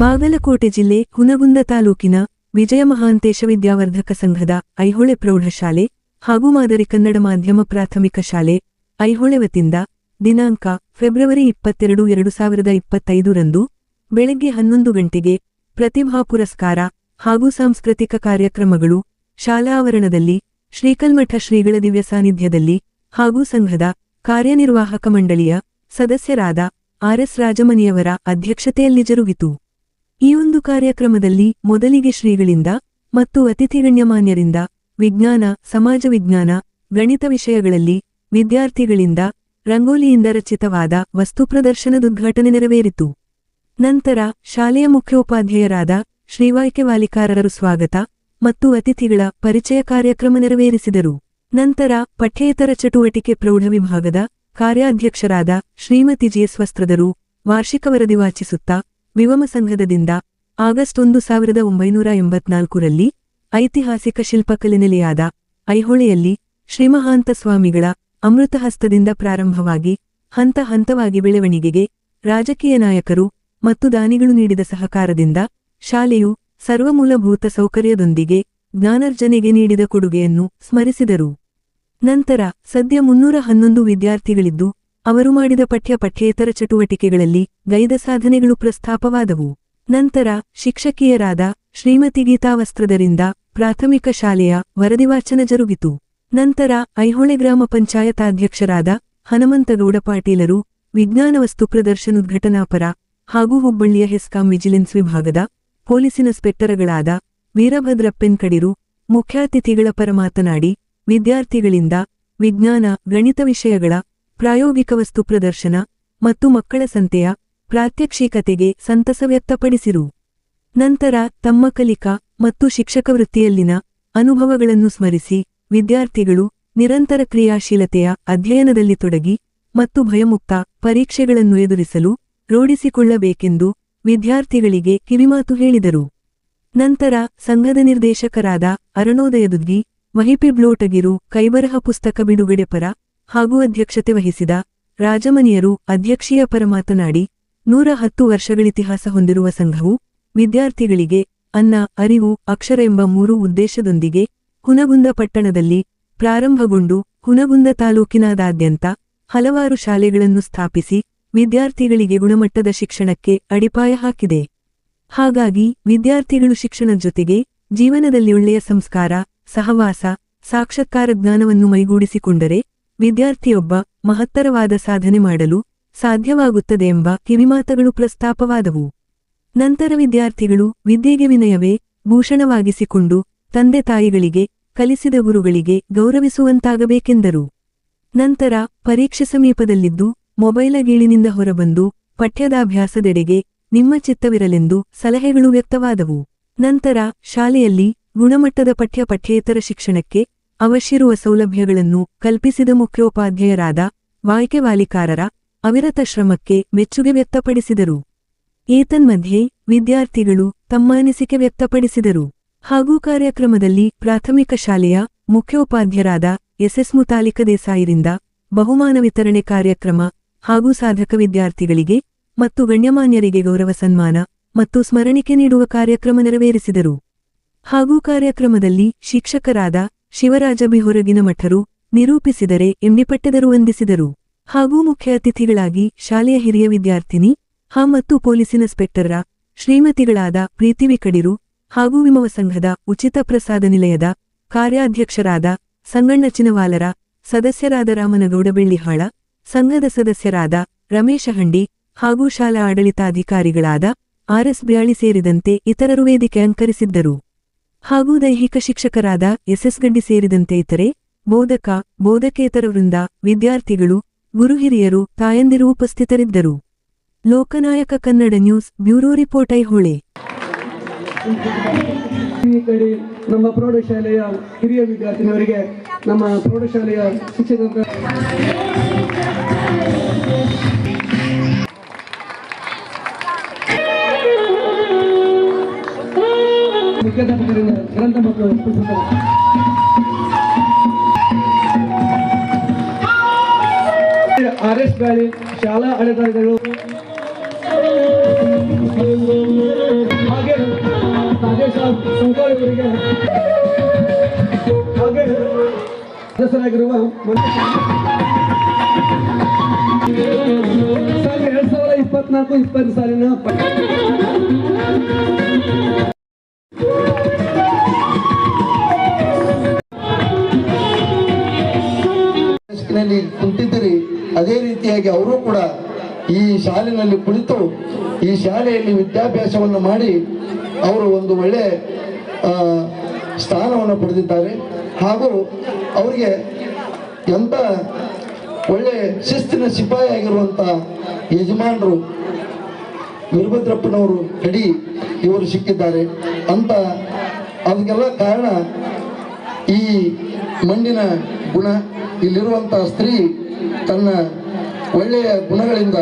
ಬಾಗಲಕೋಟೆ ಜಿಲ್ಲೆ ಹುನಗುಂದ ತಾಲೂಕಿನ ವಿಜಯ ಮಹಾಂತೇಶ ವಿದ್ಯಾವರ್ಧಕ ಸಂಘದ ಐಹೊಳೆ ಪ್ರೌಢಶಾಲೆ ಹಾಗೂ ಮಾದರಿ ಕನ್ನಡ ಮಾಧ್ಯಮ ಪ್ರಾಥಮಿಕ ಶಾಲೆ ಐಹೊಳೆ ವತಿಯಿಂದ ದಿನಾಂಕ ಫೆಬ್ರವರಿ 22, 2025 ರಂದು ಬೆಳಗ್ಗೆ 11 ಗಂಟೆಗೆ ಪ್ರತಿಭಾ ಪುರಸ್ಕಾರ ಹಾಗೂ ಸಾಂಸ್ಕೃತಿಕ ಕಾರ್ಯಕ್ರಮಗಳು ಶಾಲಾ ಆವರಣದಲ್ಲಿ ಶ್ರೀಕಲ್ಮಠ ಶ್ರೀಗಳ ದಿವ್ಯ ಸಾನ್ನಿಧ್ಯದಲ್ಲಿ ಹಾಗೂ ಸಂಘದ ಕಾರ್ಯನಿರ್ವಾಹಕ ಮಂಡಳಿಯ ಸದಸ್ಯರಾದ ಆರ್.ಎಸ್. ರಾಜಮನಿಯವರ ಅಧ್ಯಕ್ಷತೆಯಲ್ಲಿ ಜರುಗಿತು. ಈ ಒಂದು ಕಾರ್ಯಕ್ರಮದಲ್ಲಿ ಮೊದಲಿಗೆ ಶ್ರೀಗಳಿಂದ ಮತ್ತು ಅತಿಥಿ ಗಣ್ಯಮಾನ್ಯರಿಂದ ವಿಜ್ಞಾನ, ಸಮಾಜ ವಿಜ್ಞಾನ, ಗಣಿತ ವಿಷಯಗಳಲ್ಲಿ ವಿದ್ಯಾರ್ಥಿಗಳಿಂದ ರಂಗೋಲಿಯಿಂದ ರಚಿತವಾದ ವಸ್ತು ಪ್ರದರ್ಶನದ ಉದ್ಘಾಟನೆ ನೆರವೇರಿತು. ನಂತರ ಶಾಲೆಯ ಮುಖ್ಯೋಪಾಧ್ಯಾಯರಾದ ಶ್ರೀವಾಯ್ಕೆ ವಾಲಿಕಾರರು ಸ್ವಾಗತ ಮತ್ತು ಅತಿಥಿಗಳ ಪರಿಚಯ ಕಾರ್ಯಕ್ರಮ ನೆರವೇರಿಸಿದರು. ನಂತರ ಪಠ್ಯೇತರ ಚಟುವಟಿಕೆ ಪ್ರೌಢ ವಿಭಾಗದ ಕಾರ್ಯಾಧ್ಯಕ್ಷರಾದ ಶ್ರೀಮತಿ ಜಿ.ಎಸ್. ವಸ್ತ್ರದರು ವಾರ್ಷಿಕ ವರದಿ ವಾಚಿಸುತ್ತಾ ವಿವಮ ಸಂಘದಿಂದ ಆಗಸ್ಟ್ 1984 ರಲ್ಲಿ ಐತಿಹಾಸಿಕ ಶಿಲ್ಪಕಲೆ ನೆಲೆಯಾದ ಐಹೊಳೆಯಲ್ಲಿ ಶ್ರೀಮಹಾಂತ ಸ್ವಾಮಿಗಳ ಅಮೃತಹಸ್ತದಿಂದ ಪ್ರಾರಂಭವಾಗಿ ಹಂತ ಹಂತವಾಗಿ ಬೆಳವಣಿಗೆಗೆ ರಾಜಕೀಯ ನಾಯಕರು ಮತ್ತು ದಾನಿಗಳು ನೀಡಿದ ಸಹಕಾರದಿಂದ ಶಾಲೆಯು ಸರ್ವಮೂಲಭೂತ ಸೌಕರ್ಯದೊಂದಿಗೆ ಜ್ಞಾನಾರ್ಜನೆಗೆ ನೀಡಿದ ಕೊಡುಗೆಯನ್ನು ಸ್ಮರಿಸಿದರು. ನಂತರ ಸದ್ಯ 311 ವಿದ್ಯಾರ್ಥಿಗಳಿದ್ದು ಅವರು ಮಾಡಿದ ಪಠ್ಯೇತರ ಚಟುವಟಿಕೆಗಳಲ್ಲಿ ಗೈದ ಸಾಧನೆಗಳು ಪ್ರಸ್ತಾಪವಾದವು. ನಂತರ ಶಿಕ್ಷಕಿಯರಾದ ಶ್ರೀಮತಿ ಗೀತಾ ವಸ್ತ್ರದರಿಂದ ಪ್ರಾಥಮಿಕ ಶಾಲೆಯ ವರದಿ ವಾಚನ ಜರುಗಿತು. ನಂತರ ಐಹೊಳೆ ಗ್ರಾಮ ಪಂಚಾಯತ್ ಅಧ್ಯಕ್ಷರಾದ ಹನುಮಂತಗೌಡ ಪಾಟೀಲರು ವಿಜ್ಞಾನ ವಸ್ತು ಪ್ರದರ್ಶನೋದ್ಘಾಟನಾಪರ ಹಾಗೂ ಹುಬ್ಬಳ್ಳಿಯ ಹೆಸ್ಕಾಂ ವಿಜಿಲೆನ್ಸ್ ವಿಭಾಗದ ಪೊಲೀಸ್ ಇನ್ಸ್ಪೆಕ್ಟರ್ಗಳಾದ ವೀರಭದ್ರಪ್ಪನ್ ಕಡಿರು ಮುಖ್ಯಾತಿಥಿಗಳ ಪರ ಮಾತನಾಡಿ ವಿದ್ಯಾರ್ಥಿಗಳಿಂದ ವಿಜ್ಞಾನ, ಗಣಿತ ವಿಷಯಗಳ ಪ್ರಾಯೋಗಿಕ ವಸ್ತು ಪ್ರದರ್ಶನ ಮತ್ತು ಮಕ್ಕಳ ಸಂತೆಯ ಪ್ರಾತ್ಯಕ್ಷಿಕತೆಗೆ ಸಂತಸ ವ್ಯಕ್ತಪಡಿಸಿರು. ನಂತರ ತಮ್ಮ ಕಲಿಕಾ ಮತ್ತು ಶಿಕ್ಷಕ ವೃತ್ತಿಯಲ್ಲಿನ ಅನುಭವಗಳನ್ನು ಸ್ಮರಿಸಿ ವಿದ್ಯಾರ್ಥಿಗಳು ನಿರಂತರ ಕ್ರಿಯಾಶೀಲತೆಯ ಅಧ್ಯಯನದಲ್ಲಿ ತೊಡಗಿ ಮತ್ತು ಭಯಮುಕ್ತ ಪರೀಕ್ಷೆಗಳನ್ನು ಎದುರಿಸಲು ರೂಢಿಸಿಕೊಳ್ಳಬೇಕೆಂದು ವಿದ್ಯಾರ್ಥಿಗಳಿಗೆ ಕಿವಿಮಾತು ಹೇಳಿದರು. ನಂತರ ಸಂಘದ ನಿರ್ದೇಶಕರಾದ ಅರುಣೋದಯದುದ್ಗಿ, ವಹಿಪಿಬ್ಲೋಟಗಿರು ಕೈಬರಹ ಪುಸ್ತಕ ಬಿಡುಗಡೆ ಪರ ಹಾಗೂ ಅಧ್ಯಕ್ಷತೆ ವಹಿಸಿದ ರಾಜಮನಿಯರು ಅಧ್ಯಕ್ಷೀಯ ಪರ ಮಾತನಾಡಿ 110 ವರ್ಷಗಳಿತಿಹಾಸ ಹೊಂದಿರುವ ಸಂಘವು ವಿದ್ಯಾರ್ಥಿಗಳಿಗೆ ಅನ್ನ, ಅರಿವು, ಅಕ್ಷರ ಎಂಬ 3 ಉದ್ದೇಶದೊಂದಿಗೆ ಹುನಗುಂದ ಪಟ್ಟಣದಲ್ಲಿ ಪ್ರಾರಂಭಗೊಂಡು ಹುನಗುಂದ ತಾಲೂಕಿನಾದ್ಯಂತ ಹಲವಾರು ಶಾಲೆಗಳನ್ನು ಸ್ಥಾಪಿಸಿ ವಿದ್ಯಾರ್ಥಿಗಳಿಗೆ ಗುಣಮಟ್ಟದ ಶಿಕ್ಷಣಕ್ಕೆ ಅಡಿಪಾಯ ಹಾಕಿದೆ. ಹಾಗಾಗಿ ವಿದ್ಯಾರ್ಥಿಗಳು ಶಿಕ್ಷಣದ ಜೊತೆಗೆ ಜೀವನದಲ್ಲಿ ಒಳ್ಳೆಯ ಸಂಸ್ಕಾರ, ಸಹವಾಸ, ಸಾಕ್ಷಾತ್ಕಾರ ಜ್ಞಾನವನ್ನು ಮೈಗೂಡಿಸಿಕೊಂಡರೆ ವಿದ್ಯಾರ್ಥಿಯೊಬ್ಬ ಮಹತ್ತರವಾದ ಸಾಧನೆ ಮಾಡಲು ಸಾಧ್ಯವಾಗುತ್ತದೆ ಎಂಬ ಕಿವಿಮಾತಗಳು ಪ್ರಸ್ತಾಪವಾದವು. ನಂತರ ವಿದ್ಯಾರ್ಥಿಗಳು ವಿದ್ಯೆಗೆ ವಿನಯವೇ ಭೂಷಣವಾಗಿಸಿಕೊಂಡು ತಂದೆ ತಾಯಿಗಳಿಗೆ, ಕಲಿಸಿದ ಗುರುಗಳಿಗೆ ಗೌರವಿಸುವಂತಾಗಬೇಕೆಂದರು. ನಂತರ ಪರೀಕ್ಷೆ ಸಮೀಪದಲ್ಲಿದ್ದು ಮೊಬೈಲ ಗೀಳಿನಿಂದ ಹೊರಬಂದು ಪಠ್ಯದಾಭ್ಯಾಸದೆಡೆಗೆ ನಿಮ್ಮ ಚಿತ್ತವಿರಲೆಂದು ಸಲಹೆಗಳು ವ್ಯಕ್ತವಾದವು. ನಂತರ ಶಾಲೆಯಲ್ಲಿ ಗುಣಮಟ್ಟದ ಪಠ್ಯೇತರ ಶಿಕ್ಷಣಕ್ಕೆ ಅವಶ್ಯವಿರುವ ಸೌಲಭ್ಯಗಳನ್ನು ಕಲ್ಪಿಸಿದ ಮುಖ್ಯೋಪಾಧ್ಯಾಯರಾದ ವಾಯ್ಕೆ ವಾಲಿಕಾರರ ಅವಿರತ ಶ್ರಮಕ್ಕೆ ಮೆಚ್ಚುಗೆ ವ್ಯಕ್ತಪಡಿಸಿದರು. ಏತನ್ಮಧ್ಯೆ ವಿದ್ಯಾರ್ಥಿಗಳು ತಮ್ಮ ಅನಿಸಿಕೆ ವ್ಯಕ್ತಪಡಿಸಿದರು. ಹಾಗೂ ಕಾರ್ಯಕ್ರಮದಲ್ಲಿ ಪ್ರಾಥಮಿಕ ಶಾಲೆಯ ಮುಖ್ಯೋಪಾಧ್ಯಾಯರಾದ ಎಸ್.ಎಸ್. ಮುತಾಲಿಕ ದೇಸಾಯಿರಿಂದ ಬಹುಮಾನ ವಿತರಣೆ ಕಾರ್ಯಕ್ರಮ ಹಾಗೂ ಸಾಧಕ ವಿದ್ಯಾರ್ಥಿಗಳಿಗೆ ಮತ್ತು ಗಣ್ಯಮಾನ್ಯರಿಗೆ ಗೌರವ ಸನ್ಮಾನ ಮತ್ತು ಸ್ಮರಣಿಕೆ ನೀಡುವ ಕಾರ್ಯಕ್ರಮ ನೆರವೇರಿಸಿದರು. ಹಾಗೂ ಕಾರ್ಯಕ್ರಮದಲ್ಲಿ ಶಿಕ್ಷಕರಾದ ಶಿವರಾಜ ಬಿ ಹೊರಗಿನ ಮಠರು ನಿರೂಪಿಸಿದರೆ ಎಂಡಿಪಟ್ಟೆದರು ವಂದಿಸಿದರು. ಹಾಗೂ ಮುಖ್ಯ ಅತಿಥಿಗಳಾಗಿ ಶಾಲೆಯ ಹಿರಿಯ ವಿದ್ಯಾರ್ಥಿನಿ ಮತ್ತು ಪೊಲೀಸ್ ಇನ್ಸ್ಪೆಕ್ಟರ್ರ ಶ್ರೀಮತಿಗಳಾದ ಪ್ರೀತಿವಿ ಕಡಿರು ಹಾಗೂ ವಿಮವ ಸಂಘದ ಉಚಿತ ಪ್ರಸಾದ ನಿಲಯದ ಕಾರ್ಯಾಧ್ಯಕ್ಷರಾದ ಸಂಗಣ್ಣ ಚಿನವಾಲರ, ಸದಸ್ಯರಾದ ರಾಮನಗೌಡ ಬೆಳ್ಳಿಹಾಳ, ಸಂಘದ ಸದಸ್ಯರಾದ ರಮೇಶ ಹಂಡಿ ಹಾಗೂ ಶಾಲಾ ಆಡಳಿತಾಧಿಕಾರಿಗಳಾದ ಆರ್.ಎಸ್. ಬ್ಯಾಳಿ ಸೇರಿದಂತೆ ಇತರರು ವೇದಿಕೆ ಅಲಂಕರಿಸಿದ್ದರು. ಹಾಗೂ ದೈಹಿಕ ಶಿಕ್ಷಕರಾದ ಎಸ್.ಎಸ್. ಗಡ್ಡಿ ಸೇರಿದಂತೆ ಇತರೆ ಬೋಧಕ, ಬೋಧಕೇತರ ವೃಂದ, ವಿದ್ಯಾರ್ಥಿಗಳು, ಗುರು ಹಿರಿಯರು, ತಾಯಂದಿರು ಉಪಸ್ಥಿತರಿದ್ದರು. Lokanayaka Kannada news bureau report Aihole. ನಮ್ಮ ಪ್ರೌಢಶಾಲೆಯ ಹಿರಿಯ ವಿದ್ಯಾರ್ಥಿನಿಯವರಿಗೆ ನಮ್ಮ ಪ್ರೌಢಶಾಲೆಯ ಶಿಕ್ಷಕರ ಮುಖ್ಯಾಧ್ಯಾಪಕರಿಂದ ಗ್ರಂಥ ಮತ್ತು ಪುಸ್ತಕ ಆರ್.ಎಸ್. ಬ್ಯಾಳಿ ಶಾಲಾ ಆಡಳಿತಾಧಿಕಾರಿಗಳು ಸದಸ್ಯರಾಗಿರುವ ಸಾಲ 2024-20 ಸಾಲಿನ ಕುಂತಿದ್ದರೆ ಅದೇ ರೀತಿಯಾಗಿ ಅವರು ಕೂಡ ಈ ಶಾಲೆಯಲ್ಲಿ ಕುಳಿತು ಈ ಶಾಲೆಯಲ್ಲಿ ವಿದ್ಯಾಭ್ಯಾಸವನ್ನು ಮಾಡಿ ಅವರು ಒಂದು ಒಳ್ಳೆಯ ಸ್ಥಾನವನ್ನು ಪಡೆದಿದ್ದಾರೆ. ಹಾಗೂ ಅವರಿಗೆ ಎಂಥ ಒಳ್ಳೆಯ ಶಿಸ್ತಿನ ಸಿಪಾಯಿ ಆಗಿರುವಂಥ ಯಜಮಾನರು ವೀರಭದ್ರಪ್ಪನವರು ಕಡಿ ಇವರು ಸಿಕ್ಕಿದ್ದಾರೆ ಅಂತ. ಅದಕ್ಕೆಲ್ಲ ಕಾರಣ ಈ ಮಣ್ಣಿನ ಗುಣ. ಇಲ್ಲಿರುವಂಥ ಸ್ತ್ರೀ ತನ್ನ ಒಳ್ಳೆಯ ಗುಣಗಳಿಂದ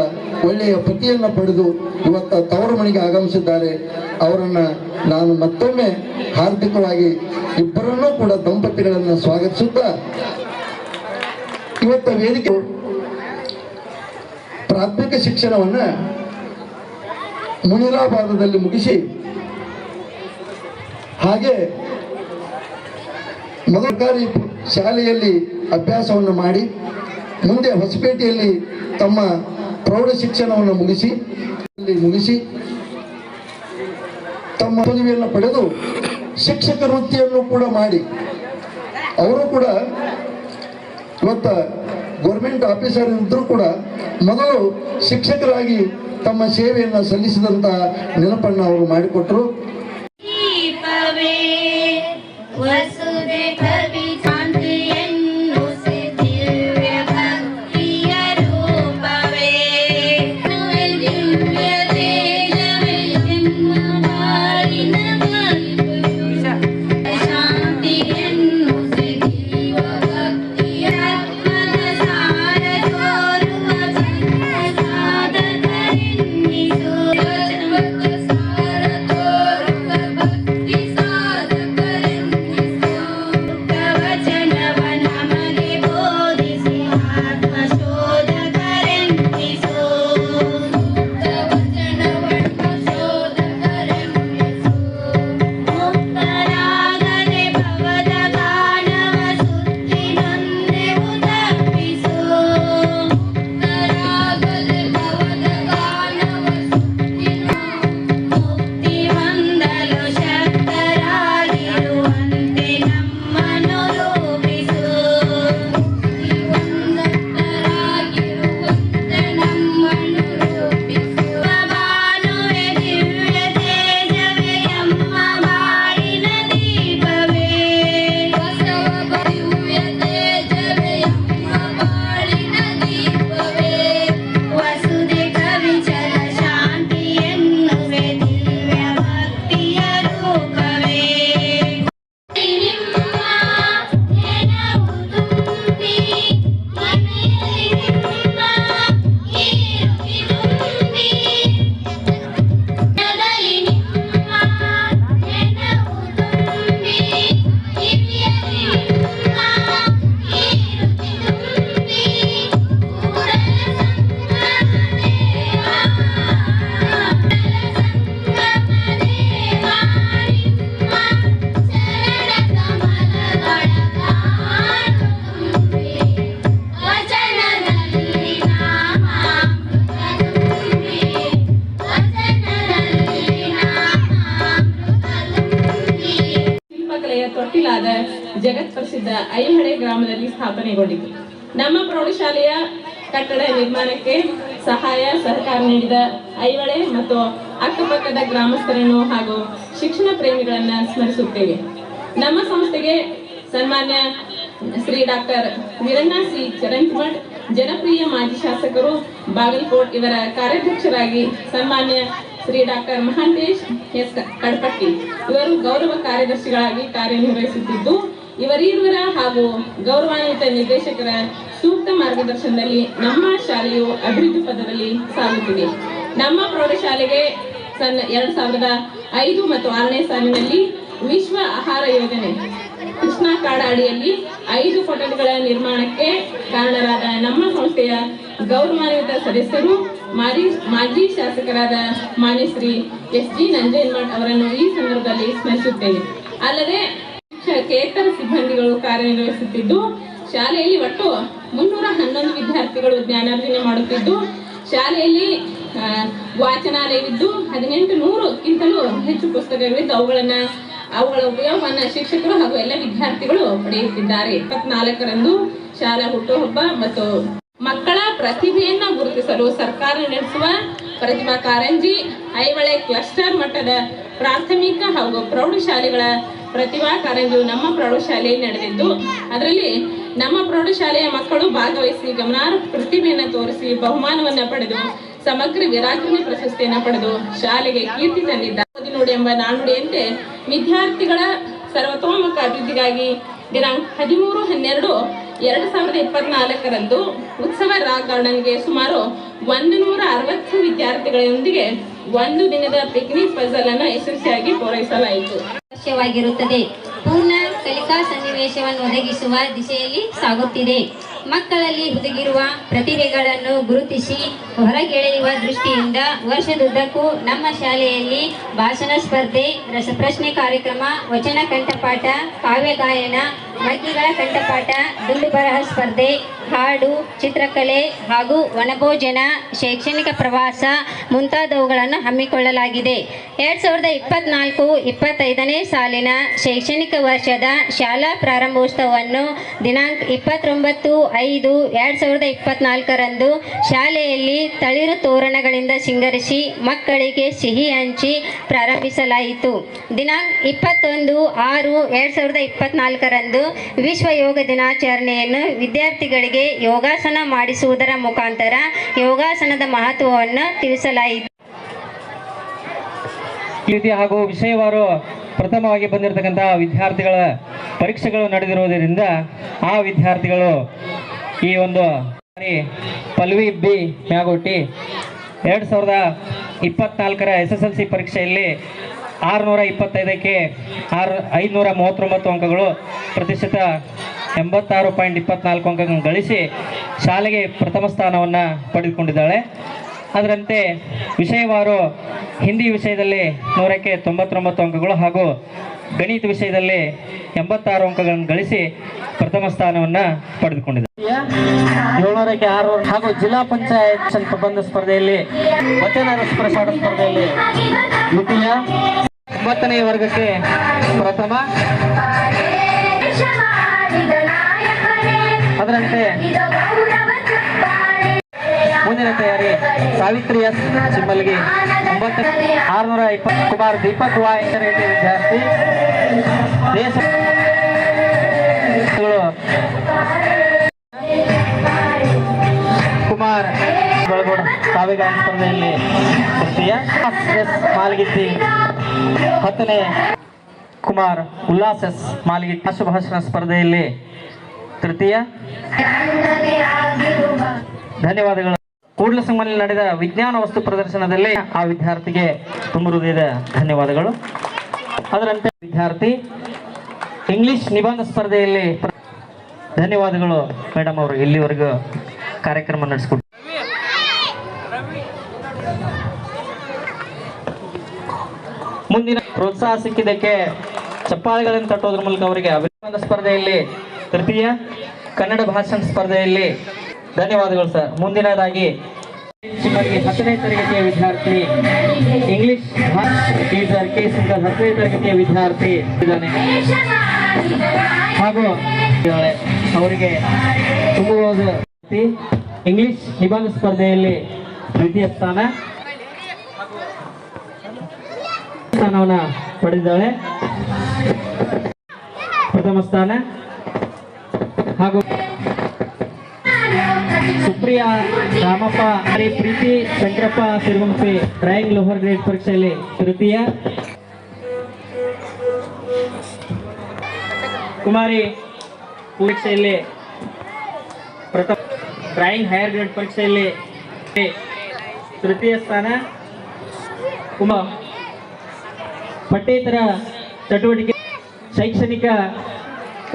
ಒಳ್ಳೆಯ ಪತಿಯನ್ನು ಪಡೆದು ಇವತ್ತು ತವರು ಮನೆಗೆ ಆಗಮಿಸಿದ್ದಾರೆ. ಅವರನ್ನು ನಾನು ಮತ್ತೊಮ್ಮೆ ಹಾರ್ದಿಕವಾಗಿ ಇಬ್ಬರನ್ನೂ ಕೂಡ ದಂಪತಿಗಳನ್ನು ಸ್ವಾಗತಿಸುತ್ತಾ, ಇವತ್ತು ವೇದಿಕೆ ಪ್ರಾಥಮಿಕ ಶಿಕ್ಷಣವನ್ನು ಮುನಿರಾಬಾದದಲ್ಲಿ ಮುಗಿಸಿ ಹಾಗೆ ಸರ್ಕಾರಿ ಶಾಲೆಯಲ್ಲಿ ಅಭ್ಯಾಸವನ್ನು ಮಾಡಿ ಮುಂದೆ ಹೊಸಪೇಟೆಯಲ್ಲಿ ತಮ್ಮ ಪ್ರೌಢ ಶಿಕ್ಷಣವನ್ನು ಮುಗಿಸಿ ತಮ್ಮ ಪದವಿಯನ್ನು ಪಡೆದು ಶಿಕ್ಷಕ ವೃತ್ತಿಯನ್ನು ಕೂಡ ಮಾಡಿ ಅವರು ಕೂಡ ಇವತ್ತು ಗೌರ್ಮೆಂಟ್ ಆಫೀಸರ್ ಇದ್ದರೂ ಕೂಡ ಮೊದಲು ಶಿಕ್ಷಕರಾಗಿ ತಮ್ಮ ಸೇವೆಯನ್ನು ಸಲ್ಲಿಸಿದಂಥ ನೆನಪನ್ನು ಅವರು ಮಾಡಿಕೊಟ್ಟರು. ತೊಟ್ಟಿಲಾದ ಜಗತ್ ಪ್ರಸಿದ್ಧ ಐಹೊಳೆ ಗ್ರಾಮದಲ್ಲಿ ಸ್ಥಾಪನೆಗೊಂಡಿತು. ನಮ್ಮ ಪ್ರೌಢಶಾಲೆಯ ಕಟ್ಟಡ ನಿರ್ಮಾಣಕ್ಕೆ ಸಹಾಯ ಸಹಕಾರ ನೀಡಿದ ಐಹೊಳೆ ಮತ್ತು ಅಕ್ಕಪಕ್ಕದ ಗ್ರಾಮಸ್ಥರನ್ನು ಹಾಗೂ ಶಿಕ್ಷಣ ಪ್ರೇಮಿಗಳನ್ನ ಸ್ಮರಿಸುತ್ತೇವೆ. ನಮ್ಮ ಸಂಸ್ಥೆಗೆ ಸನ್ಮಾನ್ಯ ಶ್ರೀ ಡಾಕ್ಟರ್ ವೀರಣ್ಣ ಸಿ ಚರಂತಿಮಠ್, ಜನಪ್ರಿಯ ಮಾಜಿ ಶಾಸಕರು ಬಾಗಲಕೋಟ್, ಇವರ ಕಾರ್ಯಾಧ್ಯಕ್ಷರಾಗಿ ಸನ್ಮಾನ್ಯ ಶ್ರೀ ಡಾಕ್ಟರ್ ಮಹಾಂತೇಶ್ ಎಸ್ ಕಡಪಟ್ಟಿ ಇವರು ಗೌರವ ಕಾರ್ಯದರ್ಶಿಗಳಾಗಿ ಕಾರ್ಯನಿರ್ವಹಿಸುತ್ತಿದ್ದು, ಇವರಿರುವರ ಹಾಗೂ ಗೌರವಾನ್ವಿತ ನಿರ್ದೇಶಕರ ಸೂಕ್ತ ಮಾರ್ಗದರ್ಶನದಲ್ಲಿ ನಮ್ಮ ಶಾಲೆಯು ಅಭಿವೃದ್ಧಿ ಪಥದಲ್ಲಿ ಸಾಗುತ್ತಿದೆ. ನಮ್ಮ ಪ್ರೌಢಶಾಲೆಗೆ 2005 ಮತ್ತು 6ನೇ ಸಾಲಿನಲ್ಲಿ ವಿಶ್ವ ಆಹಾರ ಯೋಜನೆ ಕೃಷ್ಣಾ ಕಾಡ ಅಡಿಯಲ್ಲಿ 5 ಕೊಠಡಿಗಳ ನಿರ್ಮಾಣಕ್ಕೆ ಕಾರಣರಾದ ನಮ್ಮ ಸಂಸ್ಥೆಯ ಗೌರವಾನ್ವಿತ ಸದಸ್ಯರು ಮಾಜಿ ಶಾಸಕರಾದ ಮಾನ್ಯ ಶ್ರೀ ಎಸ್ ಜಿ ನಂಜೇನ್ಮಠ್ ಅವರನ್ನು ಈ ಸಂದರ್ಭದಲ್ಲಿ ಸ್ಮರಿಸುತ್ತೇನೆ. ಅಲ್ಲದೆ ಶಿಕ್ಷಕೇತರ ಸಿಬ್ಬಂದಿಗಳು ಕಾರ್ಯನಿರ್ವಹಿಸುತ್ತಿದ್ದು, ಶಾಲೆಯಲ್ಲಿ ಒಟ್ಟು 311 ವಿದ್ಯಾರ್ಥಿಗಳು ಜ್ಞಾನಾರ್ಜನೆ ಮಾಡುತ್ತಿದ್ದು, ಶಾಲೆಯಲ್ಲಿ ವಾಚನಾಲಯವಿದ್ದು 1800ಕ್ಕಿಂತಲೂ ಹೆಚ್ಚು ಪುಸ್ತಕಗಳಿದ್ದು ಅವುಗಳ ಉಪಯೋಗವನ್ನು ಶಿಕ್ಷಕರು ಹಾಗೂ ಎಲ್ಲ ವಿದ್ಯಾರ್ಥಿಗಳು ಪಡೆಯುತ್ತಿದ್ದಾರೆ. 24ರಂದು ಶಾಲಾ ಹುಟ್ಟುಹಬ್ಬ ಮತ್ತು ಮಕ್ಕಳ ಪ್ರತಿಭೆಯನ್ನ ಗುರುತಿಸಲು ಸರ್ಕಾರ ನಡೆಸುವ ಪ್ರತಿಭಾ ಕಾರಂಜಿ, ಐಹೊಳೆ ಕ್ಲಸ್ಟರ್ ಮಟ್ಟದ ಪ್ರಾಥಮಿಕ ಹಾಗೂ ಪ್ರೌಢಶಾಲೆಗಳ ಪ್ರತಿಭಾ ಕಾರಂಜಿಯು ನಮ್ಮ ಪ್ರೌಢಶಾಲೆಯಲ್ಲಿ ನಡೆದಿದ್ದು, ಅದರಲ್ಲಿ ನಮ್ಮ ಪ್ರೌಢಶಾಲೆಯ ಮಕ್ಕಳು ಭಾಗವಹಿಸಿ ಗಮನಾರ್ಹ ಪ್ರತಿಭೆಯನ್ನು ತೋರಿಸಿ ಬಹುಮಾನವನ್ನ ಪಡೆದು ಸಮಗ್ರ ವೀರಾಂಗನೆ ಪ್ರಶಸ್ತಿಯನ್ನು ಪಡೆದು ಶಾಲೆಗೆ ಕೀರ್ತಿ ತಂದಿದ್ದಾರೆ. ಓದಿ ನೋಡಿ ಎಂಬ ನಾಣ್ಣುಡಿಯಂತೆ ವಿದ್ಯಾರ್ಥಿಗಳ ಸರ್ವತೋಮುಖ ಅಭಿವೃದ್ಧಿಗಾಗಿ ದಿನಾಂಕ 13/12/2024ರಂದು ಉತ್ಸವ ರಾಕ್ ಗಾರ್ಡನ್ಗೆ ಸುಮಾರು 160 ವಿದ್ಯಾರ್ಥಿಗಳೊಂದಿಗೆ ಒಂದು ದಿನದ ಪಿಕ್ನಿಕ್ ಪಜಲ್ ಅನ್ನು ಯಶಸ್ವಿಯಾಗಿ ಪೂರೈಸಲಾಯಿತು. ಅವಶ್ಯವಾಗಿರುತ್ತದೆ. ಪೂರ್ಣ ಕಲಿಕಾ ಸನ್ನಿವೇಶವನ್ನು ಒದಗಿಸುವ ದಿಶೆಯಲ್ಲಿ ಸಾಗುತ್ತಿದೆ. ಮಕ್ಕಳಲ್ಲಿ ಹುದುಗಿರುವ ಪ್ರತಿಭೆಗಳನ್ನು ಗುರುತಿಸಿ ಹೊರಗೆಳೆಯುವ ದೃಷ್ಟಿಯಿಂದ ವರ್ಷದುದ್ದಕ್ಕೂ ನಮ್ಮ ಶಾಲೆಯಲ್ಲಿ ಭಾಷಣ ಸ್ಪರ್ಧೆ, ರಸಪ್ರಶ್ನೆ ಕಾರ್ಯಕ್ರಮ, ವಚನ ಕಂಠಪಾಠ, ಕಾವ್ಯ ಗಾಯನ, ಮಗ್ಗಿಗಳ ಕಂಠಪಾಠ, ದುಂಡು ಬರಹ ಸ್ಪರ್ಧೆ, ಹಾಡು, ಚಿತ್ರಕಲೆ ಹಾಗೂ ವನಭೋಜನ, ಶೈಕ್ಷಣಿಕ ಪ್ರವಾಸ ಮುಂತಾದವುಗಳನ್ನು ಹಮ್ಮಿಕೊಳ್ಳಲಾಗಿದೆ. 2024-25ನೇ ಸಾಲಿನ ಶೈಕ್ಷಣಿಕ ವರ್ಷದ ಶಾಲಾ ಪ್ರಾರಂಭೋತ್ಸವವನ್ನು ದಿನಾಂಕ 29/5/2024ರಂದು ಶಾಲೆಯಲ್ಲಿ ತಳಿರು ತೋರಣಗಳಿಂದ ಸಿಂಗರಿಸಿ ಮಕ್ಕಳಿಗೆ ಸಿಹಿ ಹಂಚಿ ಪ್ರಾರಂಭಿಸಲಾಯಿತು. ದಿನಾಂಕ 21/6/2024ರಂದು ವಿಶ್ವ ಯೋಗ ದಿನಾಚರಣೆಯನ್ನು ವಿದ್ಯಾರ್ಥಿಗಳಿಗೆ ಯೋಗಾಸನ ಮಾಡಿಸುವುದರ ಮುಖಾಂತರ ಯೋಗಾಸನದ ಮಹತ್ವವನ್ನು ತಿಳಿಸಲಾಯಿತು. ಹಾಗೂ ವಿಷಯವಾರು ಪ್ರಥಮವಾಗಿ ಬಂದಿರತಕ್ಕಂತಹ ವಿದ್ಯಾರ್ಥಿಗಳ ಪರೀಕ್ಷೆಗಳು ನಡೆದಿರುವುದರಿಂದ ಆ ವಿದ್ಯಾರ್ಥಿಗಳು ಈ ಒಂದು ಪಲ್ವಿ ಬಿ ಮ್ಯಾಗೋಟಿ 2024ರ SSLC ಪರೀಕ್ಷೆಯಲ್ಲಿ 625ಕ್ಕೆ 539 ಅಂಕಗಳು, ಪ್ರತಿಶತ 86.24 ಅಂಕಗಳನ್ನು ಗಳಿಸಿ ಶಾಲೆಗೆ ಪ್ರಥಮ ಸ್ಥಾನವನ್ನು ಪಡೆದುಕೊಂಡಿದ್ದಾಳೆ. ಅದರಂತೆ ವಿಷಯವಾರು ಹಿಂದಿ ವಿಷಯದಲ್ಲಿ 100ಕ್ಕೆ 99 ಅಂಕಗಳು ಹಾಗೂ ಗಣಿತ ವಿಷಯದಲ್ಲಿ 86 ಅಂಕಗಳನ್ನು ಗಳಿಸಿ ಪ್ರಥಮ ಸ್ಥಾನವನ್ನು ಪಡೆದುಕೊಂಡಿದ್ದಾರೆ. 700ಕ್ಕೆ 600 ಹಾಗೂ ಜಿಲ್ಲಾ ಪಂಚಾಯತ್ ಪ್ರಬಂಧ ಸ್ಪರ್ಧೆಯಲ್ಲಿ, ವಚನ ರಸಪ್ರಸಾದ ಸ್ಪರ್ಧೆಯಲ್ಲಿ ದ್ವಿತೀಯ, 9ನೇ ವರ್ಗಕ್ಕೆ ಪ್ರಥಮ. ಅದರಂತೆ ಮುಂದಿನ ತಯಾರಿ ಸಾವಿತ್ರಿ ಎಸ್ ಚಿಮ್ಮಲ್ಗಿ 620. ಕುಮಾರ್ ದೀಪಕ್ ವಾಯ್ ವಿದ್ಯಾರ್ಥಿ ದೇಶ ಕುಮಾರ್ ಬೆಳಗೋಡ ಕಾವ್ಯಗಾಯನ ಸ್ಪರ್ಧೆಯಲ್ಲಿ ತೃತೀಯ. ಮಾಲ್ಗಿತ್ತಿ 10ನೇ. ಕುಮಾರ್ ಉಲ್ಲಾಸ್ ಎಸ್ ಮಾಲ್ಗಿತ್ತಿ ಭಾಷಣ ಸ್ಪರ್ಧೆಯಲ್ಲಿ ತೃತೀಯ. ಧನ್ಯವಾದಗಳು. ಕೂಡಲಸಂಗಮದಲ್ಲಿ ನಡೆದ ವಿಜ್ಞಾನ ವಸ್ತು ಪ್ರದರ್ಶನದಲ್ಲಿ ಆ ವಿದ್ಯಾರ್ಥಿಗೆ ತುಂಬ ಹೃದಯದ ಧನ್ಯವಾದಗಳು. ಅದರಂತೆ ವಿದ್ಯಾರ್ಥಿ ಇಂಗ್ಲಿಷ್ ನಿಬಂಧ ಸ್ಪರ್ಧೆಯಲ್ಲಿ ಧನ್ಯವಾದಗಳು ಮೇಡಮ್ ಅವರು ಇಲ್ಲಿವರೆಗೂ ಕಾರ್ಯಕ್ರಮ ನಡೆಸಿಕೊಟ್ಟು. ಮುಂದಿನ ಪ್ರೋತ್ಸಾಹ ಸಿಕ್ಕಿದ್ದಕ್ಕೆ ಚಪ್ಪಾಳೆಗಳನ್ನು ತಟ್ಟೋದ್ರ ಮೂಲಕ ಅವರಿಗೆ ಅಭಿನಂದನ ಸ್ಪರ್ಧೆಯಲ್ಲಿ ತೃತೀಯ. ಕನ್ನಡ ಭಾಷಣ ಸ್ಪರ್ಧೆಯಲ್ಲಿ ಧನ್ಯವಾದಗಳು ಸರ್. ಮುಂದಿನದಾಗಿ 10ನೇ ತರಗತಿಯ ವಿದ್ಯಾರ್ಥಿ ಇಂಗ್ಲಿಷ್ ಟೀಚರ್ ಕೆ ಸುಂದರ್ 10ನೇ ತರಗತಿಯ ವಿದ್ಯಾರ್ಥಿ ಇದ್ದಾನೆ ಹಾಗೂ ಅವರಿಗೆ ತುಂಬುವುದು ಇಂಗ್ಲಿಷ್ ನಿಬಂಧ ಸ್ಪರ್ಧೆಯಲ್ಲಿ ದ್ವಿತೀಯ ಸ್ಥಾನವನ್ನು ಪಡೆದಿದ್ದಾಳೆ. ಪ್ರಥಮ ಸ್ಥಾನ ಹಾಗೂ ಸುಪ್ರಿಯಾ ರಾಮಪ್ಪ, ಪ್ರೀತಿ ಶಂಕರಪ್ಪ ಸಿರುವಂಪಿ ಡ್ರಾಯಿಂಗ್ ಲೋವರ್ ಗ್ರೇಡ್ ಪರೀಕ್ಷೆಯಲ್ಲಿ ತೃತೀಯ. ಕುಮಾರಿ ಪರೀಕ್ಷೆಯಲ್ಲಿ ಪ್ರಥಮ. ಡ್ರಾಯಿಂಗ್ ಹೈಯರ್ ಗ್ರೇಡ್ ಪರೀಕ್ಷೆಯಲ್ಲಿ ತೃತೀಯ ಸ್ಥಾನ. ಪಠ್ಯೇತರ ಚಟುವಟಿಕೆ ಶೈಕ್ಷಣಿಕ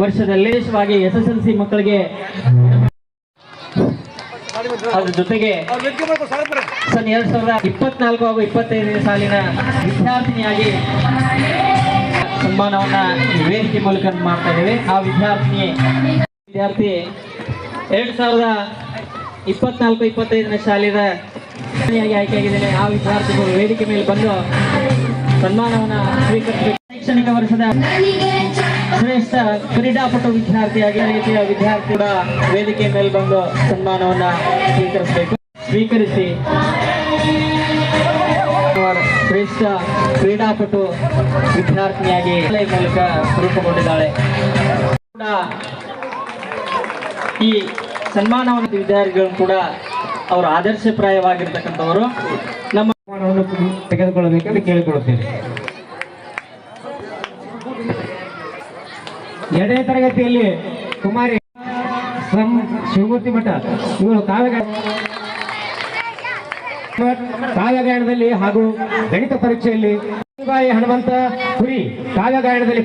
ವರ್ಷದಲ್ಲಿ ವಿಶೇಷವಾಗಿ SSLC ಮಕ್ಕಳಿಗೆ, ಅದ್ರ ಜೊತೆಗೆ 2024 ಹಾಗೂ 25ನೇ ಸಾಲಿನ ವಿದ್ಯಾರ್ಥಿನಿಯಾಗಿ ಸನ್ಮಾನವನ್ನ ವೇದಿಕೆ ಮೂಲಕ ಮಾಡ್ತಾ ಇದ್ದೇವೆ. ಆ ವಿದ್ಯಾರ್ಥಿನಿ ವಿದ್ಯಾರ್ಥಿ 2024-25ನೇ ಶಾಲೆಯ ಆಯ್ಕೆಯಾಗಿದ್ದೇನೆ. ಆ ವಿದ್ಯಾರ್ಥಿಗಳು ವೇದಿಕೆ ಮೇಲೆ ಬಂದು ಸನ್ಮಾನವನ್ನು ಸ್ವೀಕರಿಸಬೇಕು. ಶೈಕ್ಷಣಿಕ ವರ್ಷದ ಶ್ರೇಷ್ಠ ಕ್ರೀಡಾಪಟು ವಿದ್ಯಾರ್ಥಿಯಾಗಿ ರೀತಿಯ ವಿದ್ಯಾರ್ಥಿ ಕೂಡ ವೇದಿಕೆ ಮೇಲೆ ಬಂದು ಸನ್ಮಾನವನ್ನು ಸ್ವೀಕರಿಸಿ ಶ್ರೇಷ್ಠ ಕ್ರೀಡಾಪಟು ವಿದ್ಯಾರ್ಥಿನಿಯಾಗಿ ಮೂಲಕ ರೂಪುಗೊಂಡಿದ್ದಾಳೆ. ಕೂಡ ಈ ಸನ್ಮಾನವನ್ನು ವಿದ್ಯಾರ್ಥಿಗಳು ಕೂಡ ಅವರು ಆದರ್ಶಪ್ರಾಯವಾಗಿರ್ತಕ್ಕಂಥವರು. ನಮ್ಮ ಸನ್ಮಾನವನ್ನು ತೆಗೆದುಕೊಳ್ಳಬೇಕೆಂದು ಕೇಳಿಕೊಳ್ಳುತ್ತೇನೆ. 2ನೇ ತರಗತಿಯಲ್ಲಿ ಕುಮಾರಿ ಶಿವಮೂರ್ತಿ ಮಠ ಇವರು ಕಾವ್ಯಗಾಯನದಲ್ಲಿ ಹಾಗೂ ಗಣಿತ ಪರೀಕ್ಷೆಯಲ್ಲಿ ಹನುಮಂತ ಪುರಿ ಕಾವ್ಯಗಾಯನದಲ್ಲಿ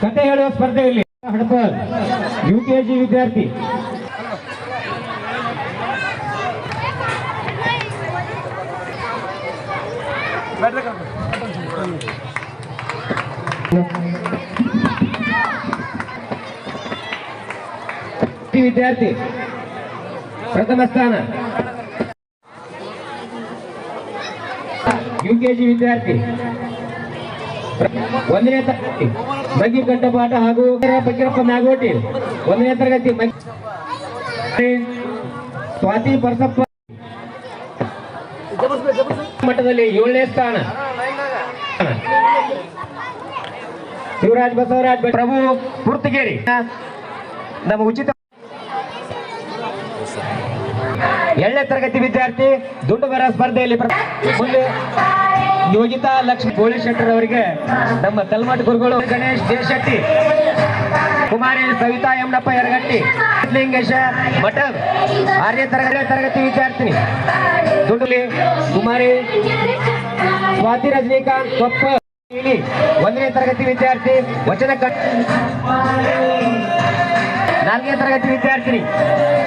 ಕಥೆ ಹೇಳುವ ಸ್ಪರ್ಧೆಯಲ್ಲಿ ಹಡಪರ್ UKG ವಿದ್ಯಾರ್ಥಿ ವಿದ್ಯಾರ್ಥಿ ಪ್ರಥಮ ಸ್ಥಾನ. UKG ವಿದ್ಯಾರ್ಥಿ 1ನೇ ತರಗತಿ ಮಗ್ಗಿ ಕಂಠಪಾಠ ಹಾಗೂ ಬಕೀರಪ್ಪ ನಾಗೋಟಿ 1ನೇ ತರಗತಿ ಸ್ವಾತಿ ಪರಸಪ್ಪ ಮಟ್ಟದಲ್ಲಿ 7ನೇ ಸ್ಥಾನ. ಶಿವರಾಜ್ ಬಸವರಾಜ್ ಪ್ರಭು ಪುರ್ತಗೇರಿ ನಮ್ಮ ಉಚಿತ 2ನೇ ತರಗತಿ ವಿದ್ಯಾರ್ಥಿ ದುಂಡುಗರ ಸ್ಪರ್ಧೆಯಲ್ಲಿ ಮುಂದೆ ಯೋಗಿತಾ ಲಕ್ಷ್ಮಿ ಗೋಳಿ ಶೆಟ್ಟರ್ ಅವರಿಗೆ ನಮ್ಮ ತಲ್ಮಠ ಗುರುಗಳು ಗಣೇಶ್ ದೇಶೆಟ್ಟಿ, ಕುಮಾರಿ ಸವಿತಾ ಯಮನಪ್ಪ ಯರಗಟ್ಟಿ, ಲಿಂಗೇಶ ಮಠ 6ನೇ ತರಗತಿ ವಿದ್ಯಾರ್ಥಿನಿ ದುಂಡುಲಿ ಕುಮಾರಿ ಸ್ವಾತಿ ರಜನಿಕಾಂತ್ ಕೊಪ್ಪ 1ನೇ ತರಗತಿ ವಿದ್ಯಾರ್ಥಿ ವಚನ 4ನೇ ತರಗತಿ ವಿದ್ಯಾರ್ಥಿನಿ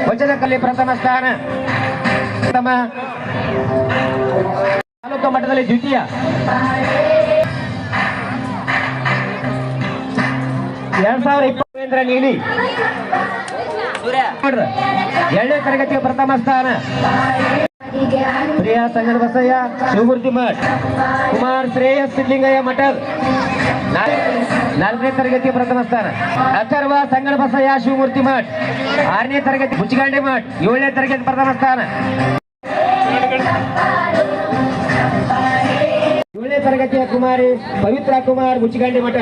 ವಚನಕಲೆ ಪ್ರಥಮ ಸ್ಥಾನ. ತಾಲೂಕು ಮಟ್ಟದಲ್ಲಿ ದ್ವಿತೀಯ. 2020 ನೀಲಿ 2ನೇ ತರಗತಿಯ ಪ್ರಥಮ ಸ್ಥಾನ. ಪ್ರಿಯಾ ಸಂಗಡ ಬಸಯ್ಯ ಶಿವಮೂರ್ತಿ ಮಠ, ಕುಮಾರ್ ಶ್ರೇಯಸ್ ಸಿದ್ಲಿಂಗಯ್ಯ ಮಠ 4ನೇ ತರಗತಿಯ ಪ್ರಥಮ ಸ್ಥಾನ. ಅಥರ್ವ ಸಂಗಡ ಬಸಯ್ಯ ಶಿವಮೂರ್ತಿ ಮಠ 6ನೇ ತರಗತಿ ಮುಚ್ಚಿಗಾಂಡಿ ಮಠ 7ನೇ ತರಗತಿ ಪ್ರಥಮ ಸ್ಥಾನ. 7ನೇ ತರಗತಿಯ ಕುಮಾರಿ ಪವಿತ್ರ ಕುಮಾರ್ ಮುಚ್ಚಿಗಾಂಡಿ ಮಠ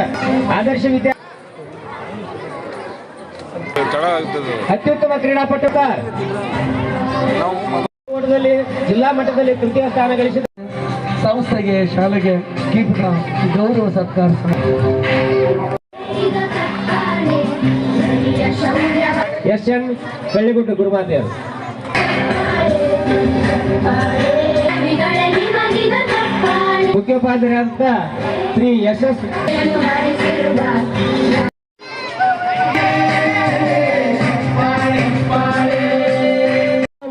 ಆದರ್ಶ ವಿದ್ಯಾ ಅತ್ಯುತ್ತಮ ಕ್ರೀಡಾಪಟುಕಾರ ಓಟದಲ್ಲಿ ಜಿಲ್ಲಾ ಮಟ್ಟದಲ್ಲಿ ತೃತೀಯ ಸ್ಥಾನ ಗಳಿಸಿದ ಸಂಸ್ಥೆಗೆ ಶಾಲೆಗೆ ಕೀಟ ಗೌರವ ಸತ್ಕಾರ. SN ಕಳ್ಳಿಗುಡ್ಡ ಗುರುಮಾತೆಯರು. ಮುಖ್ಯೋಪಾಧ್ಯಾಯರಾದ ಶ್ರೀ SS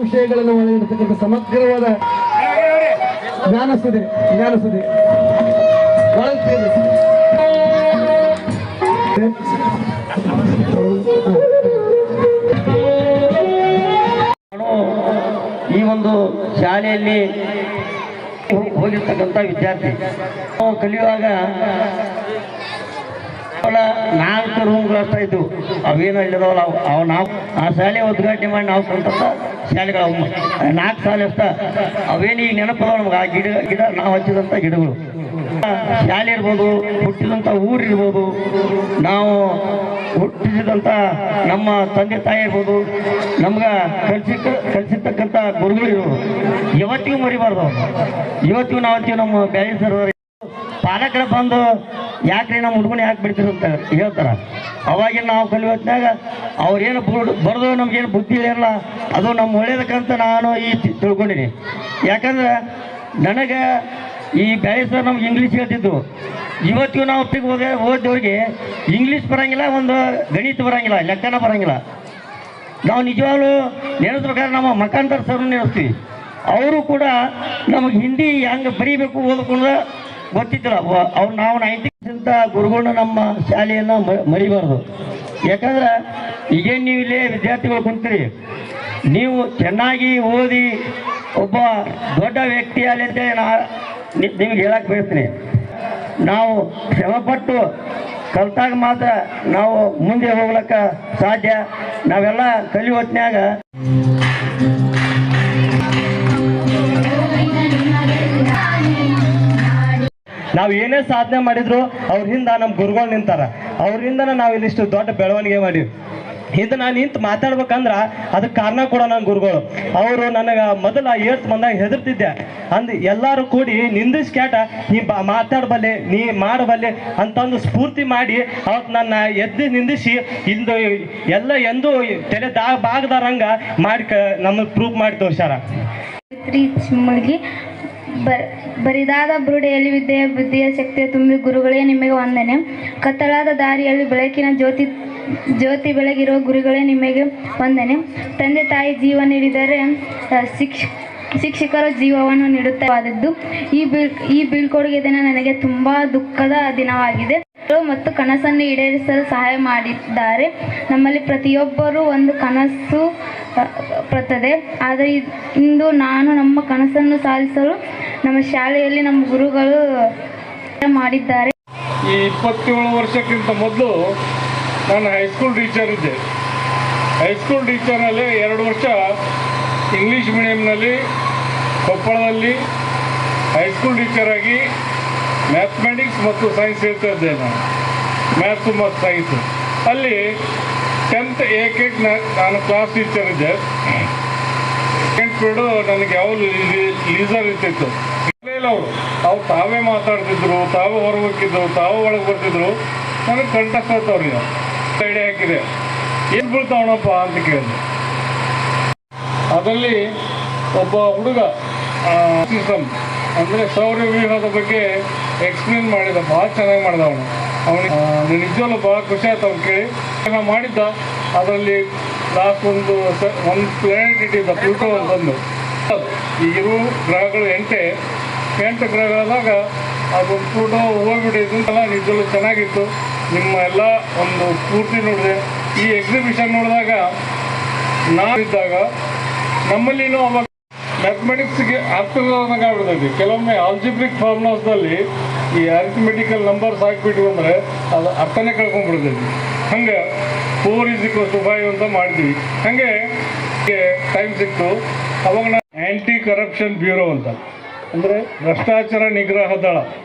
ವಿಷಯಗಳನ್ನು ಒಳಗಿರತಕ್ಕಂಥ ಸಮಗ್ರವಾದ ಜ್ಞಾನಸುದೆ ಈ ಒಂದು ಶಾಲೆಯಲ್ಲಿ ಹೋಗಿರ್ತಕ್ಕಂಥ ವಿದ್ಯಾರ್ಥಿ ನಾವು ಕಲಿಯುವಾಗ 4 ರೂಮ್ಗಳು ಅಷ್ಟ ಇದ್ದು ಅವೇನೋ ಇಲ್ಲದವಲ್ಲ ಅವು ನಾವು ಆ ಶಾಲೆ ಉದ್ಘಾಟನೆ ಮಾಡಿ ನಾವು ಕಲಿತಂಥ ಶಾಲೆಗಳು 4 ಶಾಲೆ ಅಷ್ಟ ಅವೇನು ಈಗ ನೆನಪದ ನಮ್ಗೆ. ಆ ಗಿಡ ನಾವು ಹಚ್ಚಿದಂಥ ಗಿಡಗಳು ಶಾಲೆ ಇರ್ಬೋದು, ಹುಟ್ಟಿದಂಥ ಊರು ಇರ್ಬೋದು, ನಾವು ಹುಟ್ಟಿಸಿದಂಥ ನಮ್ಮ ತಂದೆ ತಾಯಿ ಇರ್ಬೋದು, ನಮ್ಗೆ ಕಲಿಸಿರ್ತಕ್ಕಂಥ ಗುರುಗಳು ಇರ್ಬೋದು, ಇವತ್ತಿಗೂ ಮರಿಬಾರ್ದು. ಇವತ್ತಿಗೂ ನಾವತ್ತಿಗೂ ನಮ್ಮ ಬ್ಯಾಲಿ ಸರ್ ಪಾಲಕರ ಬಂದು ಯಾಕ್ರಿ ನಮ್ಮ ಹುಡುಗನ ಯಾಕೆ ಬಿಡ್ತೀರಿ ಅಂತ ಹೇಳ್ತಾರೆ. ಅವಾಗಿನ ನಾವು ಕಲಿಯೋತ್ನಾಗ ಅವ್ರೇನು ಬರೆದು ನಮ್ಗೇನು ಬುದ್ಧಿ ಇರಲ್ಲ, ಅದು ನಮ್ಮ ಒಳ್ಳೇದಕ್ಕಂತ ನಾನು ಈ ತಿಳ್ಕೊಂಡಿನಿ. ಯಾಕಂದ್ರೆ ನನಗೆ ಈ ಬ್ಯಾಲಿ ಸರ್ ನಮ್ಗೆ ಇಂಗ್ಲೀಷ್ ಹೇಳ್ತಿದ್ದು. ಇವತ್ತಿಗೂ ನಾವು ಒಪ್ಪಿಗೆ ಓದೋರಿಗೆ ಇಂಗ್ಲೀಷ್ ಬರೋಂಗಿಲ್ಲ, ಒಂದು ಗಣಿತ ಬರೋಂಗಿಲ್ಲ, ಲೆಕ್ಕನ ಬರೋಂಗಿಲ್ಲ. ನಾವು ನಿಜವಾಗ್ಲೂ ನೆನೆಸ್ಬೇಕಾದ್ರೆ ನಮ್ಮ ಮಕಾಂತರ ಸರ್ನ ನೆನೆಸ್ತೀವಿ. ಅವರು ಕೂಡ ನಮಗೆ ಹಿಂದಿ ಹೆಂಗೆ ಬರೀಬೇಕು ಓದ್ಕೊಂಡು ಗೊತ್ತಿದ್ದಿಲ್ಲ ಅವ್ರು ನಾವು 90% ಗುರುಗಳನ್ನ ನಮ್ಮ ಶಾಲೆಯನ್ನು ಮರಿಬಾರ್ದು. ಯಾಕಂದ್ರೆ ಈಗೇನು ನೀವು ಇಲ್ಲೇ ವಿದ್ಯಾರ್ಥಿಗಳು ಕುಂತೀರಿ, ನೀವು ಚೆನ್ನಾಗಿ ಓದಿ ಒಬ್ಬ ದೊಡ್ಡ ವ್ಯಕ್ತಿ ಅಲ್ಲಿ ಅಂತೇಳಿ ನಿಮ್ಗೆ ಹೇಳಕ್ಕೆ ಬಯಸ್ತೀನಿ. ನಾವು ಶ್ರಮಪಟ್ಟು ಕಲ್ತಾಗ ಮಾತ್ರ ನಾವು ಮುಂದೆ ಹೋಗ್ಲಿಕ್ಕೆ ಸಾಧ್ಯ. ನಾವೆಲ್ಲ ಕಲಿಯೋ ಹೊತ್ನ್ಯಾಗ ನಾವು ಏನೇ ಸಾಧನೆ ಮಾಡಿದ್ರು ಅವ್ರ ಹಿಂದೆ ನಮ್ಮ ಗುರುಗಳು ನಿಂತಾರ. ಅವ್ರಿಂದ ನಾವು ಇಲ್ಲಿಷ್ಟು ದೊಡ್ಡ ಬೆಳವಣಿಗೆ ಮಾಡೀವಿ. ಹಿಂದೆ ನಾನು ನಿಂತು ಮಾತಾಡ್ಬೇಕಂದ್ರೆ ಅದಕ್ಕೆ ಕಾರಣ ಕೂಡ ನನ್ನ ಗುರುಗಳು. ಅವರು ನನಗೆ ಮೊದಲ 8th ಬಂದಾಗ ಹೆದರ್ತಿದ್ದೆ. ಎಲ್ಲರೂ ಕೂಡಿ ನಿಂದಿಸ್ಕ್ಯಾಟ ನೀ ಮಾತಾಡಬಲ್ಲೆ, ನೀ ಮಾಡಬಲ್ಲೆ ಅಂತಂದು ಸ್ಫೂರ್ತಿ ಮಾಡಿ ಅವತ್ತು ನನ್ನ ಎದ್ದು ನಿಂದಿಸಿ ಇಂದು ಎಲ್ಲ ಎಂದೂ ತಲೆ ಬಾಗದಾರಂಗ ಮಾಡಿ ನಮಗೆ ಪ್ರೂಫ್ ಮಾಡಿ ತೋರ್ಸ್ಯಾರ. ಚಿಮ್ಮಳ್ಗಿ ಬರಿದಾದ ಬುರುಡೆಯಲ್ಲಿ ಬುದ್ಧಿಯ ಶಕ್ತಿಯ ತುಂಬಿ ಗುರುಗಳೇ ನಿಮಗೆ ವಂದನೆ. ಕತ್ತಲಾದ ದಾರಿಯಲ್ಲಿ ಬೆಳಕಿನ ಜ್ಯೋತಿ ಬೆಳಗಿರುವ ಗುರುಗಳೇ ನಿಮಗೆ ವಂದನೆ. ತಂದೆ ತಾಯಿ ಜೀವ ನೀಡಿದರೆ ಶಿಕ್ಷಕರು ಜೀವವನ್ನು ನೀಡುತ್ತಾವಾದದ್ದು. ಈ ಬೀಳ್ಕೊಡುಗೆ ದಿನ ನನಗೆ ತುಂಬ ದುಃಖದ ದಿನವಾಗಿದೆ ಮತ್ತು ಕನಸನ್ನು ಈಡೇರಿಸಲು ಸಹಾಯ ಮಾಡಿದ್ದಾರೆ. ನಮ್ಮಲ್ಲಿ ಪ್ರತಿಯೊಬ್ಬರೂ ಒಂದು ಕನಸು ಬರ್ತದೆ, ಆದರೆ ಇಂದು ನಾನು ನಮ್ಮ ಕನಸನ್ನು ಸಾಧಿಸಲು ನಮ್ಮ ಶಾಲೆಯಲ್ಲಿ ನಮ್ಮ ಗುರುಗಳು ಮಾಡಿದ್ದಾರೆ. ಈ 27 ವರ್ಷಕ್ಕಿಂತ ಮೊದಲು ನಾನು ಹೈಸ್ಕೂಲ್ ಟೀಚರ್ ಇದ್ದೆ. ಹೈಸ್ಕೂಲ್ ಟೀಚರ್ನಲ್ಲಿ 2 ವರ್ಷ ಇಂಗ್ಲೀಷ್ ಮೀಡಿಯಂನಲ್ಲಿ ಕೊಪ್ಪಳದಲ್ಲಿ ಹೈಸ್ಕೂಲ್ ಟೀಚರಾಗಿ ಮ್ಯಾಥಮೆಟಿಕ್ಸ್ ಮತ್ತು ಸೈನ್ಸ್ ಹೇಳ್ತಾ ಇದ್ದೆ. ನಾನು ಮ್ಯಾಥ್ಸು ಮತ್ತು ಸೈನ್ಸು ಅಲ್ಲಿ 10th A ನಾನು ಕ್ಲಾಸ್ ಟೀಚರ್ ಇದ್ದೆ. ಸೆಕೆಂಡ್ ಪೀರಿಯಡು ನನಗೆ ಯಾವಾಗಲೂ ಲೀಸರ್ ಇರ್ತಿತ್ತು. ಅವ್ರು ತಾವೇ ಮಾತಾಡ್ತಿದ್ರು, ತಾವೇ ಹೊರಗೋಗಿದ್ರು, ತಾವೇ ಒಳಗೆ ಬರ್ತಿದ್ರು. ನನಗೆ ಕಂಟೆಸ್ಟ್ ಆಗ್ತಾವ್ರಿ. ಐಡಿಯಾ ಹಾಕಿದೆ, ಏನು ಬೀಳ್ತಾವಣಪ್ಪ ಅಂತ ಕೇಳಿದೆ. ಅದರಲ್ಲಿ ಒಬ್ಬ ಹುಡುಗ ಸಿಸ್ಟಮ್ ಅಂದರೆ ಸೌರವ್ಯೂಹದ ಬಗ್ಗೆ ಎಕ್ಸ್ಪ್ಲೇನ್ ಮಾಡಿದ, ಭಾಳ ಚೆನ್ನಾಗಿ ಮಾಡಿದ. ಅವನಿಗೆ ನಿಜವಲ್ಲೂ ಭಾಳ ಖುಷಿ ಆಯ್ತು ಅವ್ನು ಕೇಳಿ. ನಾವು ಮಾಡಿದ್ದ ಅದರಲ್ಲಿ ಲಾಸ್ಟ್ ಒಂದು ಪ್ಲಾನೆಟ್ ಇಟ್ಟಿದ್ದ, ಪ್ಲೂಟೋ ಅಂತಂದು. ಈಗಿರೋ ಗ್ರಹಗಳು 8 ಗ್ರಹಗಳಾದಾಗ ಅದೊಂದು ಪ್ಲೂಟೋ ಹೋಗ್ಬಿಟ್ಟಿದ್ದಂತೆಲ್ಲ ನಿಜವಲ್ಲೂ ಚೆನ್ನಾಗಿತ್ತು. ನಿಮ್ಮ ಎಲ್ಲ ಒಂದು ಪೂರ್ತಿ ನೋಡಿದೆ. ಈ ಎಕ್ಸಿಬಿಷನ್ ನೋಡಿದಾಗ ನಾವಿದ್ದಾಗ ನಮ್ಮಲ್ಲಿನೂ ಅವಾಗ ಮ್ಯಾಥಮೆಟಿಕ್ಸ್ಗೆ ಅರ್ಥಗಳನ್ನಾಗ ಆಗ್ಬಿಡ್ತೈತಿ. ಕೆಲವೊಮ್ಮೆ ಆಲ್ಜಿಬ್ರಿಕ್ ಫಾರ್ಮುಲಾಸ್ನಲ್ಲಿ ಈ ಅರಿಥಮೆಟಿಕಲ್ ನಂಬರ್ಸ್ ಹಾಕಿಬಿಟ್ವಿ ಅಂದರೆ ಅದು ಅರ್ಥನೇ ಕಳ್ಕೊಂಡ್ಬಿಡ್ತೈತಿ. ಹಂಗೆ 4 = 5 ಅಂತ ಮಾಡಿದ್ವಿ. ಹಾಗೆ ಟೈಮ್ ಸಿಕ್ತು. ಅವಾಗ ನಾನು ಆ್ಯಂಟಿ ಕರಪ್ಷನ್ ಬ್ಯೂರೋ ಅಂತ, ಅಂದರೆ ಭ್ರಷ್ಟಾಚಾರ ನಿಗ್ರಹ ದಳ,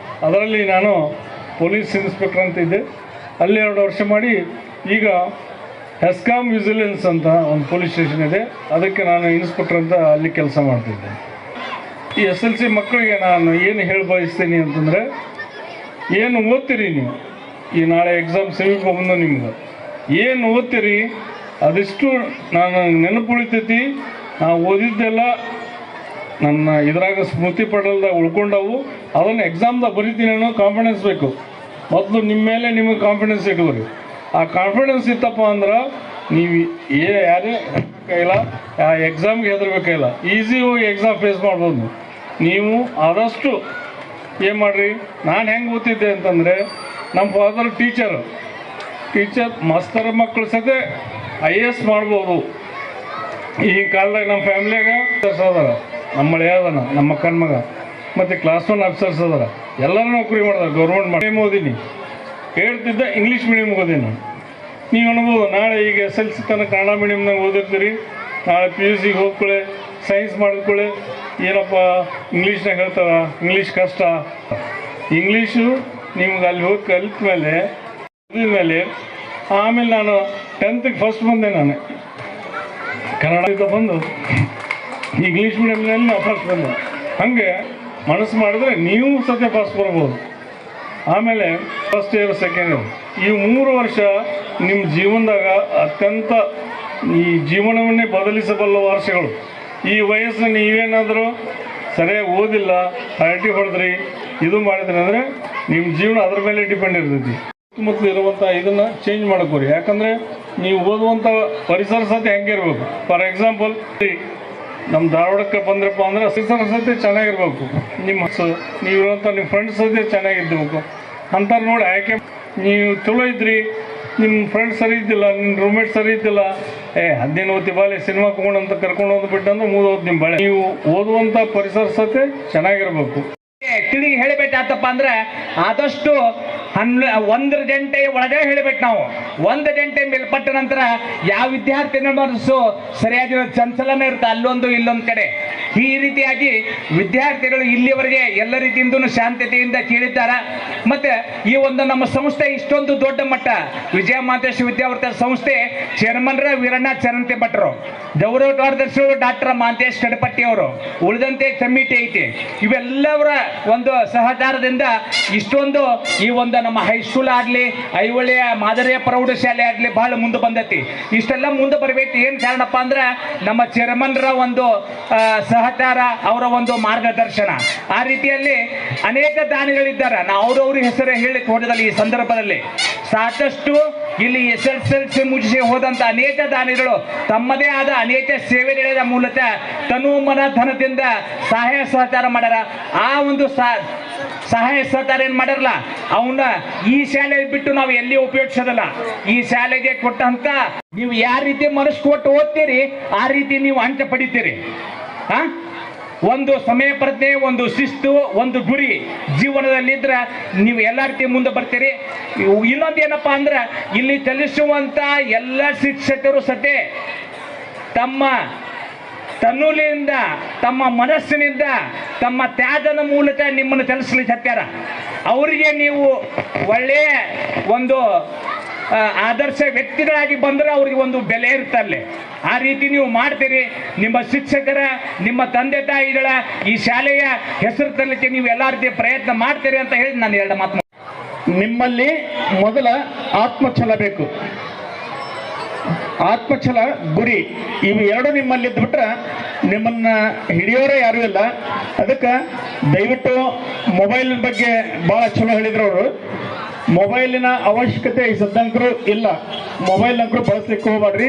ಅದರಲ್ಲಿ ನಾನು ಪೊಲೀಸ್ ಇನ್ಸ್ಪೆಕ್ಟರ್ ಅಂತ ಇದ್ದೆ. ಅಲ್ಲಿ 2 ವರ್ಷ ಮಾಡಿ ಈಗ ಹೆಸ್ಕಾಮ್ ವಿಜಿಲೆನ್ಸ್ ಅಂತ ಒಂದು ಪೊಲೀಸ್ ಸ್ಟೇಷನ್ ಇದೆ, ಅದಕ್ಕೆ ನಾನು ಇನ್ಸ್ಪೆಕ್ಟರ್ ಅಂತ ಅಲ್ಲಿ ಕೆಲಸ ಮಾಡ್ತಿದ್ದೆ. ಈ SLC ಮಕ್ಕಳಿಗೆ ನಾನು ಏನು ಹೇಳಿ ಬಯಸ್ತೀನಿ ಅಂತಂದರೆ, ಏನು ಓದ್ತೀರಿ ನೀವು, ಈ ನಾಳೆ ಎಕ್ಸಾಮ್ ಸಮೀಪ ಬಂದು ನಿಮ್ಗೆ ಏನು ಓದ್ತೀರಿ ಅದಿಷ್ಟು ನಾನು ನೆನಪುಳಿತೈತಿ. ನಾವು ಓದಿದ್ದೆಲ್ಲ ನನ್ನ ಇದ್ರಾಗ ಸ್ಮೃತಿ ಪಟಲದಾಗ ಉಳ್ಕೊಂಡವು. ಅದನ್ನು ಎಕ್ಸಾಮ್ದಾಗ ಬರಿತೀನಿ ಅನ್ನೋ ಕಾನ್ಫಿಡೆನ್ಸ್ ಬೇಕು. ಮೊದಲು ನಿಮ್ಮ ಮೇಲೆ ನಿಮಗೆ ಕಾನ್ಫಿಡೆನ್ಸ್ ಇಟ್ಕೋರಿ. ಆ ಕಾನ್ಫಿಡೆನ್ಸ್ ಇತ್ತಪ್ಪ ಅಂದ್ರೆ ನೀವು ಯಾರೇ ಹೆದರ್ಬೇಕಾಗಿಲ್ಲ, ಆ ಎಕ್ಸಾಮ್ಗೆ ಹೆದರ್ಬೇಕಾಗಿಲ್ಲ, ಈಸಿ ಹೋಗಿ ಎಕ್ಸಾಮ್ ಫೇಸ್ ಮಾಡ್ಬೋದು. ನೀವು ಆದಷ್ಟು ಏನು ಮಾಡಿರಿ. ನಾನು ಹೆಂಗೆ ಓದ್ತಿದ್ದೆ ಅಂತಂದರೆ, ನಮ್ಮ ಫಾದರ್ ಟೀಚರ್ ಮಾಸ್ತರ ಮಕ್ಕಳು ಸತೆ IAS ಮಾಡ್ಬೋದು. ಈ ಕಾಲದಾಗ ನಮ್ಮ ಫ್ಯಾಮ್ಲಿಯಾಗ ಅದಾರ, ನಮ್ಮ ಮಳೆಯಾದನ, ನಮ್ಮ ಅಕ್ಕನ ಮಗ, ಮತ್ತು ಕ್ಲಾಸ್ 1 ಆಫೀಸರ್ಸ್ ಅದಾರ. ಎಲ್ಲರೂ ನೌಕರಿ ಮಾಡಿದಾರೆ, ಗೌರ್ಮೆಂಟ್ ಮೀಡಿಯಮ್ ಓದೀನಿ. ಹೇಳ್ತಿದ್ದೆ ಇಂಗ್ಲೀಷ್ ಮೀಡಿಯಮ್ಗೆ ಓದೀನಿ ನಾನು. ನೀವು ಅನ್ಬೋದು ನಾಳೆ ಈಗ SLC ತನಕ ಕನ್ನಡ ಮೀಡಿಯಮ್ನಾಗ ಓದಿರ್ತೀರಿ, ನಾಳೆ PUC ಹೋಗ್ಕೊಳ್ಳೆ, ಸೈನ್ಸ್ ಮಾಡಿದ್ಕೊಳ್ಳೆ, ಏನಪ್ಪ ಇಂಗ್ಲೀಷ್ನಾಗ ಹೇಳ್ತಾರ, ಇಂಗ್ಲೀಷ್ ಕಷ್ಟ. ಇಂಗ್ಲೀಷು ನಿಮ್ಗೆ ಅಲ್ಲಿ ಹೋಗಿ ಕಲಿತ ಮೇಲೆ ಓದಿದ್ಮೇಲೆ ಆಮೇಲೆ ನಾನು 10th ಫಸ್ಟ್ ಬಂದೆ. ನಾನು ಕನ್ನಡದಿಂದ ಬಂದು ಇಂಗ್ಲೀಷ್ ಮೀಡಿಯಮ್ನಲ್ಲಿ ನಾವು ಫಸ್ಟ್ ಬಂದೆ. ಹಾಗೆ ಮನಸ್ಸು ಮಾಡಿದ್ರೆ ನೀವು ಸದ್ಯ ಫಸ್ಟ್ ಬರ್ಬೋದು. ಆಮೇಲೆ ಫಸ್ಟ್ ಇಯರ್, ಸೆಕೆಂಡ್ ಇಯರ್, ಈ 3 ವರ್ಷ ನಿಮ್ಮ ಜೀವನದಾಗ ಅತ್ಯಂತ ಈ ಜೀವನವನ್ನೇ ಬದಲಿಸಬಲ್ಲ ವರ್ಷಗಳು. ಈ ವಯಸ್ಸು ನೀವೇನಾದರೂ ಸರಿಯಾಗಿ ಓದಿಲ್ಲ, ಹರಟಿ ಹೊಡೆದ್ರಿ, ಇದು ಮಾಡಿದ್ರಿ ಅಂದರೆ ನಿಮ್ಮ ಜೀವನ ಅದ್ರ ಮೇಲೆ ಡಿಪೆಂಡ್ ಇರ್ತೈತಿ. ಸುತ್ತಮುತ್ತಲು ಇರುವಂಥ ಇದನ್ನು ಚೇಂಜ್ ಮಾಡ್ಕೋರಿ. ಯಾಕಂದರೆ ನೀವು ಓದುವಂಥ ಪರಿಸರ ಸತಿ ಹೆಂಗೆ ಇರಬೇಕು. ಫಾರ್ ಎಕ್ಸಾಂಪಲ್ ನಮ್ಮ ಧಾರವಾಡಕ್ಕೆ ಬಂದ್ರಪ್ಪ ಅಂದ್ರೆ ಪರಿಸರ ಸದ್ಯ ಚೆನ್ನಾಗಿರ್ಬೇಕು, ನೀವಿರುವಂಥ ನಿಮ್ಮ ಫ್ರೆಂಡ್ಸ್ ಸದ್ಯ ಚೆನ್ನಾಗಿರ್ಬೇಕು ಅಂತಾರೆ ನೋಡಿ. ಯಾಕೆ ನೀವು ಚಲೋ ಇದ್ರಿ, ನಿಮ್ಮ ಫ್ರೆಂಡ್ಸ್ ಸರಿ ಇದ್ದಿಲ್ಲ, ನಿಮ್ಮ ರೂಮ್ಮೇಟ್ ಸರಿ ಇದ್ದಿಲ್ಲ, 15 ಓದಿ ಬಾಲೆ ಸಿನಿಮಾಕ್ಕೆ ಹೋಗೋಣ ಅಂತ ಕರ್ಕೊಂಡು ಹೋದ್ಬಿಟ್ಟು ಅಂದ್ರೆ ಮುಗಿದೋದು ನಿಮ್ಮ ಬಾಳೆ. ನೀವು ಓದುವಂಥ ಪರಿಸರ ಸತೆ ಚೆನ್ನಾಗಿರ್ಬೇಕು. ತಿಳಿಗೆ ಹೇಳಬೇಕಾತಪ್ಪ ಅಂದ್ರೆ ಆದಷ್ಟು 1 ಗಂಟೆ ಒಳಗೆ ಹೇಳಬೇಕು. ನಾವು 1 ಗಂಟೆ ಮೇಲ್ಪಟ್ಟ ನಂತರ ಯಾವ ವಿದ್ಯಾರ್ಥಿಗಳ ಮನಸ್ಸು ಸರಿಯಾಗಿರೋ ಚಂಚಲನೆ ಇರುತ್ತೆ ಅಲ್ಲೊಂದು ಇಲ್ಲೊಂದು ಕಡೆ. ಈ ರೀತಿಯಾಗಿ ವಿದ್ಯಾರ್ಥಿಗಳು ಇಲ್ಲಿವರೆಗೆ ಎಲ್ಲ ರೀತಿಯಿಂದ ಶಾಂತತೆಯಿಂದ ಕೇಳಿದ್ದಾರೆ. ಮತ್ತೆ ಈ ಒಂದು ನಮ್ಮ ಸಂಸ್ಥೆ ಇಷ್ಟೊಂದು ದೊಡ್ಡ ಮಟ್ಟ ವಿಜಯ ಮಹಾಂತೇಶ ವಿದ್ಯಾವರ್ಧಕ ಸಂಸ್ಥೆ ಚೇರ್ಮನ್ರ ವೀರಣ್ಣ ಚರಂತಿ ಭಟ್ರು, ಗೌರವ ಕಾರ್ಯದರ್ಶಿಗಳು ಡಾಕ್ಟರ್ ಮಹಾಂತೇಶ್ ಕಡಪಟ್ಟಿ ಅವರು, ಉಳಿದಂತೆ ಕಮಿಟಿ ಐತಿ. ಇವೆಲ್ಲವರ ಒಂದು ಸಹಕಾರದಿಂದ ಇಷ್ಟೊಂದು ಈ ಒಂದು ನಮ್ಮ ಹೈಸ್ಕೂಲ್ ಆಗಲಿ, ಐಹೊಳೆಯ ಮಾದರಿಯ ಪ್ರೌಢಶಾಲೆ ಆಗಲಿ ಬಹಳ ಮುಂದೆ ಬಂದೈತಿ. ಇಷ್ಟೆಲ್ಲ ಮುಂದೆ ಬರಬೇಕು ಏನು ಕಾರಣಪ್ಪ ಅಂದ್ರೆ ನಮ್ಮ ಚೇರ್ಮನ್ರ ಒಂದು ಸಹಕಾರ, ಅವರ ಒಂದು ಮಾರ್ಗದರ್ಶನ. ಆ ರೀತಿಯಲ್ಲಿ ಅನೇಕ ದಾನಿಗಳಿದ್ದಾರೆ. ನಾವು ಅವ್ರವ್ರ ಹೆಸರು ಹೇಳಿ ಹೋದಲ್ಲಿ ಈ ಸಂದರ್ಭದಲ್ಲಿ ಸಾಕಷ್ಟು ಇಲ್ಲಿ SSLC ಮುಗಿಸಿ ಹೋದಂಥ ಅನೇಕ ದಾನಿಗಳು ತಮ್ಮದೇ ಆದ ಅನೇಕ ಸೇವೆಗಳ ಮೂಲಕ ತನು ಮನ ಧನದಿಂದ ಸಹಾಯ ಸಹಕಾರ ಮಾಡ್ಯಾರ. ಆ ಒಂದು ಸಹಾಯ ಸಹಕಾರ ಏನು ಮಾಡ್ಯಾರಲ್ಲ ಅವನ್ನ ಈ ಶಾಲೆ ಬಿಟ್ಟು ನಾವು ಎಲ್ಲಿ ಉಪಯೋಗಿಸೋದಲ್ಲ. ಈ ಶಾಲೆಗೆ ಕೊಟ್ಟಂತ ನೀವು ಯಾವ ರೀತಿ ಮನಸ್ಸು ಕೊಟ್ಟು ಓದ್ತೀರಿ ಆ ರೀತಿ ನೀವು ಅಂಕ ಪಡಿತೀರಿ. ಒಂದು ಸಮಯ ಪ್ರಜ್ಞೆ, ಒಂದು ಶಿಸ್ತು, ಒಂದು ಗುರಿ ಜೀವನದಲ್ಲಿದ್ರೆ ನೀವು ಎಲ್ಲ ರೀತಿ ಮುಂದೆ ಬರ್ತೀರಿ. ಇನ್ನೊಂದೇನಪ್ಪ ಅಂದ್ರೆ ಇಲ್ಲಿ ಕಲಿಸುವಂತ ಎಲ್ಲ ಶಿಕ್ಷಕರು ಸತೆ ತಮ್ಮ ತನ್ನುಲಿಂದ, ತಮ್ಮ ಮನಸ್ಸಿನಿಂದ, ತಮ್ಮ ತ್ಯಾಗದ ಮೂಲಕ ನಿಮ್ಮನ್ನು ಕಲಿಸ್ಲಿಕ್ಕೆ ಹತ್ಯಾರ. ಅವರಿಗೆ ನೀವು ಒಳ್ಳೆಯ ಒಂದು ಆದರ್ಶ ವ್ಯಕ್ತಿಗಳಾಗಿ ಬಂದರೆ ಅವ್ರಿಗೆ ಒಂದು ಬೆಲೆ ಇರ್ತಲ್ಲಿ. ಆ ರೀತಿ ನೀವು ಮಾಡ್ತೀರಿ. ನಿಮ್ಮ ಶಿಕ್ಷಕರ, ನಿಮ್ಮ ತಂದೆ ತಾಯಿಗಳ ಈ ಶಾಲೆಯ ಹೆಸರು ತರಲಿಕ್ಕೆ ನೀವು ಎಲ್ಲ ರೀತಿಯ ಪ್ರಯತ್ನ ಮಾಡ್ತೀರಿ ಅಂತ ಹೇಳಿ ನಾನು 2 ಮಾತು. ನಿಮ್ಮಲ್ಲಿ ಮೊದಲ ಆತ್ಮಛಲ ಬೇಕು. ಆತ್ಮಛಲ, ಗುರಿ ಇವು 2 ನಿಮ್ಮಲ್ಲಿ ಇದ್ಬಿಟ್ರೆ ನಿಮ್ಮನ್ನ ಹಿಡಿಯೋರೇ ಯಾರೂ ಇಲ್ಲ. ಅದಕ್ಕೆ ದಯವಿಟ್ಟು ಮೊಬೈಲ್ ಬಗ್ಗೆ ಭಾಳ ಚಲೋ ಹೇಳಿದ್ರು ಅವರು. ಮೊಬೈಲಿನ ಅವಶ್ಯಕತೆ ಈ ಸದ್ದಂಕರು ಇಲ್ಲ. ಮೊಬೈಲ್ ಅಂಕರು ಬಳಸ್ಲಿಕ್ಕೆ ಹೋಗ್ಬೇಡ್ರಿ.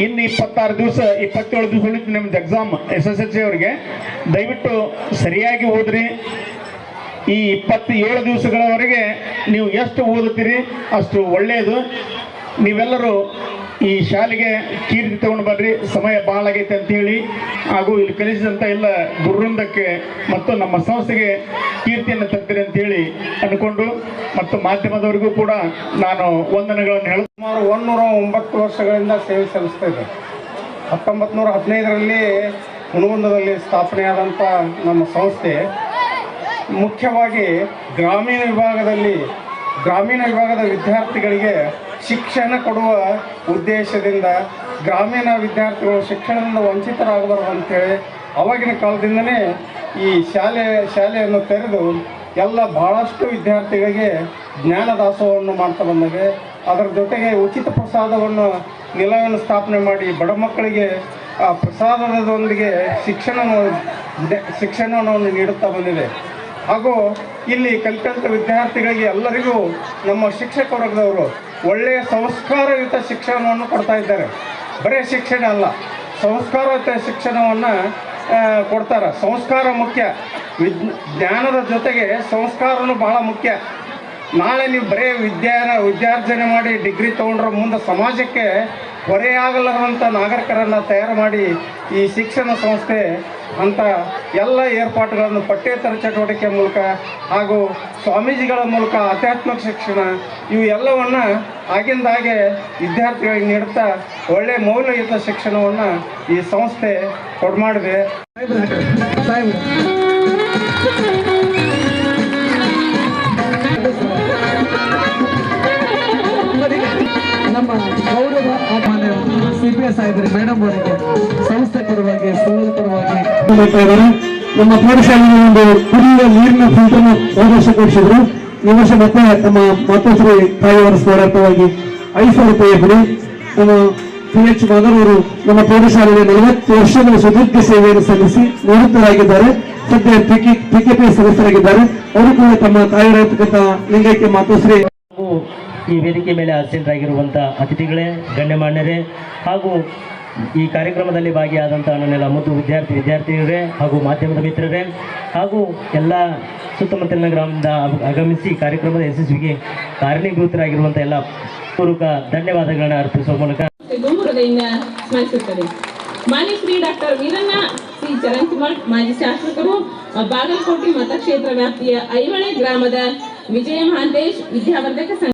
ಇನ್ನು 26 ದಿವಸ 27 ದಿವಸ ಉಳಿತು ನಿಮ್ದು ಎಕ್ಸಾಮ್ SSLC ಅವರಿಗೆ. ದಯವಿಟ್ಟು ಸರಿಯಾಗಿ ಓದ್ರಿ. ಈ 27 ದಿವಸಗಳವರೆಗೆ ನೀವು ಎಷ್ಟು ಓದುತ್ತೀರಿ ಅಷ್ಟು ಒಳ್ಳೆಯದು. ನೀವೆಲ್ಲರೂ ಈ ಶಾಲೆಗೆ ಕೀರ್ತಿ ತಗೊಂಡು ಬರ್ರಿ. ಸಮಯ ಭಾಳ ಆಗೈತೆ ಅಂತ ಹೇಳಿ ಹಾಗೂ ಇಲ್ಲಿ ಕಲಿಸಿದಂಥ ಎಲ್ಲ ಗುರುವೃಂದಕ್ಕೆ ಮತ್ತು ನಮ್ಮ ಸಂಸ್ಥೆಗೆ ಕೀರ್ತಿಯನ್ನು ತರ್ತೀರಿ ಅಂತ ಹೇಳಿ ಅಂದ್ಕೊಂಡು ಮತ್ತು ಮಾಧ್ಯಮದವರಿಗೂ ಕೂಡ ನಾನು ವಂದನೆಗಳನ್ನು ಹೇಳ. ಸುಮಾರು 109 ವರ್ಷಗಳಿಂದ ಸೇವೆ ಸಲ್ಲಿಸ್ತಾ ಇದೆ. 1915ರಲ್ಲಿ ಹುನಗುಂದದಲ್ಲಿ ಸ್ಥಾಪನೆಯಾದಂಥ ನಮ್ಮ ಸಂಸ್ಥೆ ಮುಖ್ಯವಾಗಿ ಗ್ರಾಮೀಣ ವಿಭಾಗದ ವಿದ್ಯಾರ್ಥಿಗಳಿಗೆ ಶಿಕ್ಷಣ ಕೊಡುವ ಉದ್ದೇಶದಿಂದ ಗ್ರಾಮೀಣ ವಿದ್ಯಾರ್ಥಿಗಳು ಶಿಕ್ಷಣದಿಂದ ವಂಚಿತರಾಗಬಾರದು ಅಂತೇಳಿ ಆವಾಗಿನ ಕಾಲದಿಂದನೇ ಈ ಶಾಲೆಯನ್ನು ತೆರೆದು ಬಹಳಷ್ಟು ವಿದ್ಯಾರ್ಥಿಗಳಿಗೆ ಜ್ಞಾನ ದಾಸೋಹವನ್ನು ಮಾಡ್ತಾ ಬಂದಾಗ ಅದರ ಜೊತೆಗೆ ಉಚಿತ ಪ್ರಸಾದವನ್ನು ನಿಲಯವನ್ನು ಸ್ಥಾಪನೆ ಮಾಡಿ ಬಡ ಮಕ್ಕಳಿಗೆ ಆ ಪ್ರಸಾದದೊಂದಿಗೆ ಶಿಕ್ಷಣವನ್ನು ನೀಡುತ್ತಾ ಬಂದಿದೆ. ಹಾಗೂ ಇಲ್ಲಿ ಕಲಿತಂಥ ವಿದ್ಯಾರ್ಥಿಗಳಿಗೆ ಎಲ್ಲರಿಗೂ ನಮ್ಮ ಶಿಕ್ಷಕ ವರ್ಗದವರು ಒಳ್ಳೆಯ ಸಂಸ್ಕಾರಯುತ ಶಿಕ್ಷಣವನ್ನು ಕೊಡ್ತಾ ಇದ್ದಾರೆ. ಬರೀ ಶಿಕ್ಷಣ ಅಲ್ಲ, ಸಂಸ್ಕಾರಯುತ ಶಿಕ್ಷಣವನ್ನು ಕೊಡ್ತಾರೆ. ಸಂಸ್ಕಾರ ಮುಖ್ಯ, ಜ್ಞಾನದ ಜೊತೆಗೆ ಸಂಸ್ಕಾರನೂ ಬಹಳ ಮುಖ್ಯ. ನಾಳೆ ನೀವು ಬರೀ ವಿದ್ಯಾರ್ಜನೆ ಮಾಡಿ ಡಿಗ್ರಿ ತೊಗೊಂಡ್ರೆ ಮುಂದೆ ಸಮಾಜಕ್ಕೆ ಹೊರೆಯಾಗಲಾರಂಥ ನಾಗರಿಕರನ್ನು ತಯಾರು ಮಾಡಿ ಈ ಶಿಕ್ಷಣ ಸಂಸ್ಥೆ ಅಂತ ಎಲ್ಲ ಏರ್ಪಾಟುಗಳನ್ನು ಪಠ್ಯೇತರ ಚಟುವಟಿಕೆ ಮೂಲಕ ಹಾಗೂ ಸ್ವಾಮೀಜಿಗಳ ಮೂಲಕ ಆಧ್ಯಾತ್ಮಿಕ ಶಿಕ್ಷಣ ಇವು ಎಲ್ಲವನ್ನು ಆಗಿಂದಾಗೆ ವಿದ್ಯಾರ್ಥಿಗಳಿಗೆ ನೀಡುತ್ತಾ ಒಳ್ಳೆಯ ಮೌಲ್ಯಯುತ ಶಿಕ್ಷಣವನ್ನು ಈ ಸಂಸ್ಥೆ ಕೊಡ್ಮಾಡಿದೆ. ನಮ್ಮ ಗೌರವ CPS ಆಗಿದ್ದಾರೆ ಮೇಡಮ್ ಅವರಿಗೆ ಸಂಸ್ಥೆ ಪರವಾಗಿ ನಮ್ಮ ಪ್ರೌಢಶಾಲೆಗೆ ಒಂದು ಕುಡಿಯುವ ನೀರಿನ ಫಿಲ್ಟರ್ನ ಅವಕಾಶಗೊಳಿಸಿದ್ರು. ಈ ವರ್ಷ ಮತ್ತೆ ನಮ್ಮ ಮಾತೋಶ್ರೀ ತಾಯಿಯವರ ಸ್ಮರಣಾರ್ಥವಾಗಿ 5,000 ರೂಪಾಯಿ ಕೊಡಿ. ನಮ್ಮ PH ಮಾಧವ್ ಅವರು ನಮ್ಮ ಪ್ರೌಢಶಾಲೆಗೆ 40 ವರ್ಷಗಳ ಸುದೀರ್ಘ ಸೇವೆಯನ್ನು ಸಲ್ಲಿಸಿ ನಿವೃತ್ತರಾಗಿದ್ದಾರೆ. ಸದ್ಯ PKP ಸದಸ್ಯರಾಗಿದ್ದಾರೆ. ಅವರು ಕೂಡ ತಮ್ಮ ತಾಯಿಯರಾಗಿರ್ತಕ್ಕಂಥ ಲಿಂಗೈಕ್ಯ ಮಾತೋಶ್ರೀ ಈ ವೇದಿಕೆ ಮೇಲೆ ಆಸೀನರಾಗಿರುವಂಥ ಅತಿಥಿಗಳೇ, ಗಣ್ಯಮಾನ್ಯರೇ ಹಾಗೂ ಈ ಕಾರ್ಯಕ್ರಮದಲ್ಲಿ ಭಾಗಿಯಾದಂಥ ನನ್ನೆಲ್ಲ ಮುದ್ದು ವಿದ್ಯಾರ್ಥಿನಿಯರೇ ಹಾಗೂ ಮಾಧ್ಯಮದ ಮಿತ್ರರೇ ಹಾಗೂ ಎಲ್ಲ ಸುತ್ತಮುತ್ತಲಿನ ಗ್ರಾಮದಿಂದ ಆಗಮಿಸಿ ಕಾರ್ಯಕ್ರಮದ ಯಶಸ್ವಿಗೆ ಕಾರಣೀಭೂತರಾಗಿರುವಂಥ ಎಲ್ಲ ಪೂರ್ವಕ ಧನ್ಯವಾದಗಳನ್ನು ಅರ್ಪಿಸುವ ಮೂಲಕ ಹೃದಯದಿಂದ ಸ್ಮರಿಸುತ್ತದೆ. ಮಾನ್ಯ ಶ್ರೀ ಡಾಕ್ಟರ್ ವೀರಣ್ಣ ಸಿ ಚರಂತಿಮಠ್ ಮಾಜಿ ಶಾಸಕರು ಬಾಗಲಕೋಟೆ ಮತಕ್ಷೇತ್ರ ವ್ಯಾಪ್ತಿಯ ಐಹೊಳೆ ಗ್ರಾಮದ ವಿಜಯ ಮಹಾಂತೇಶ್ ವಿದ್ಯಾವರ್ಧಕ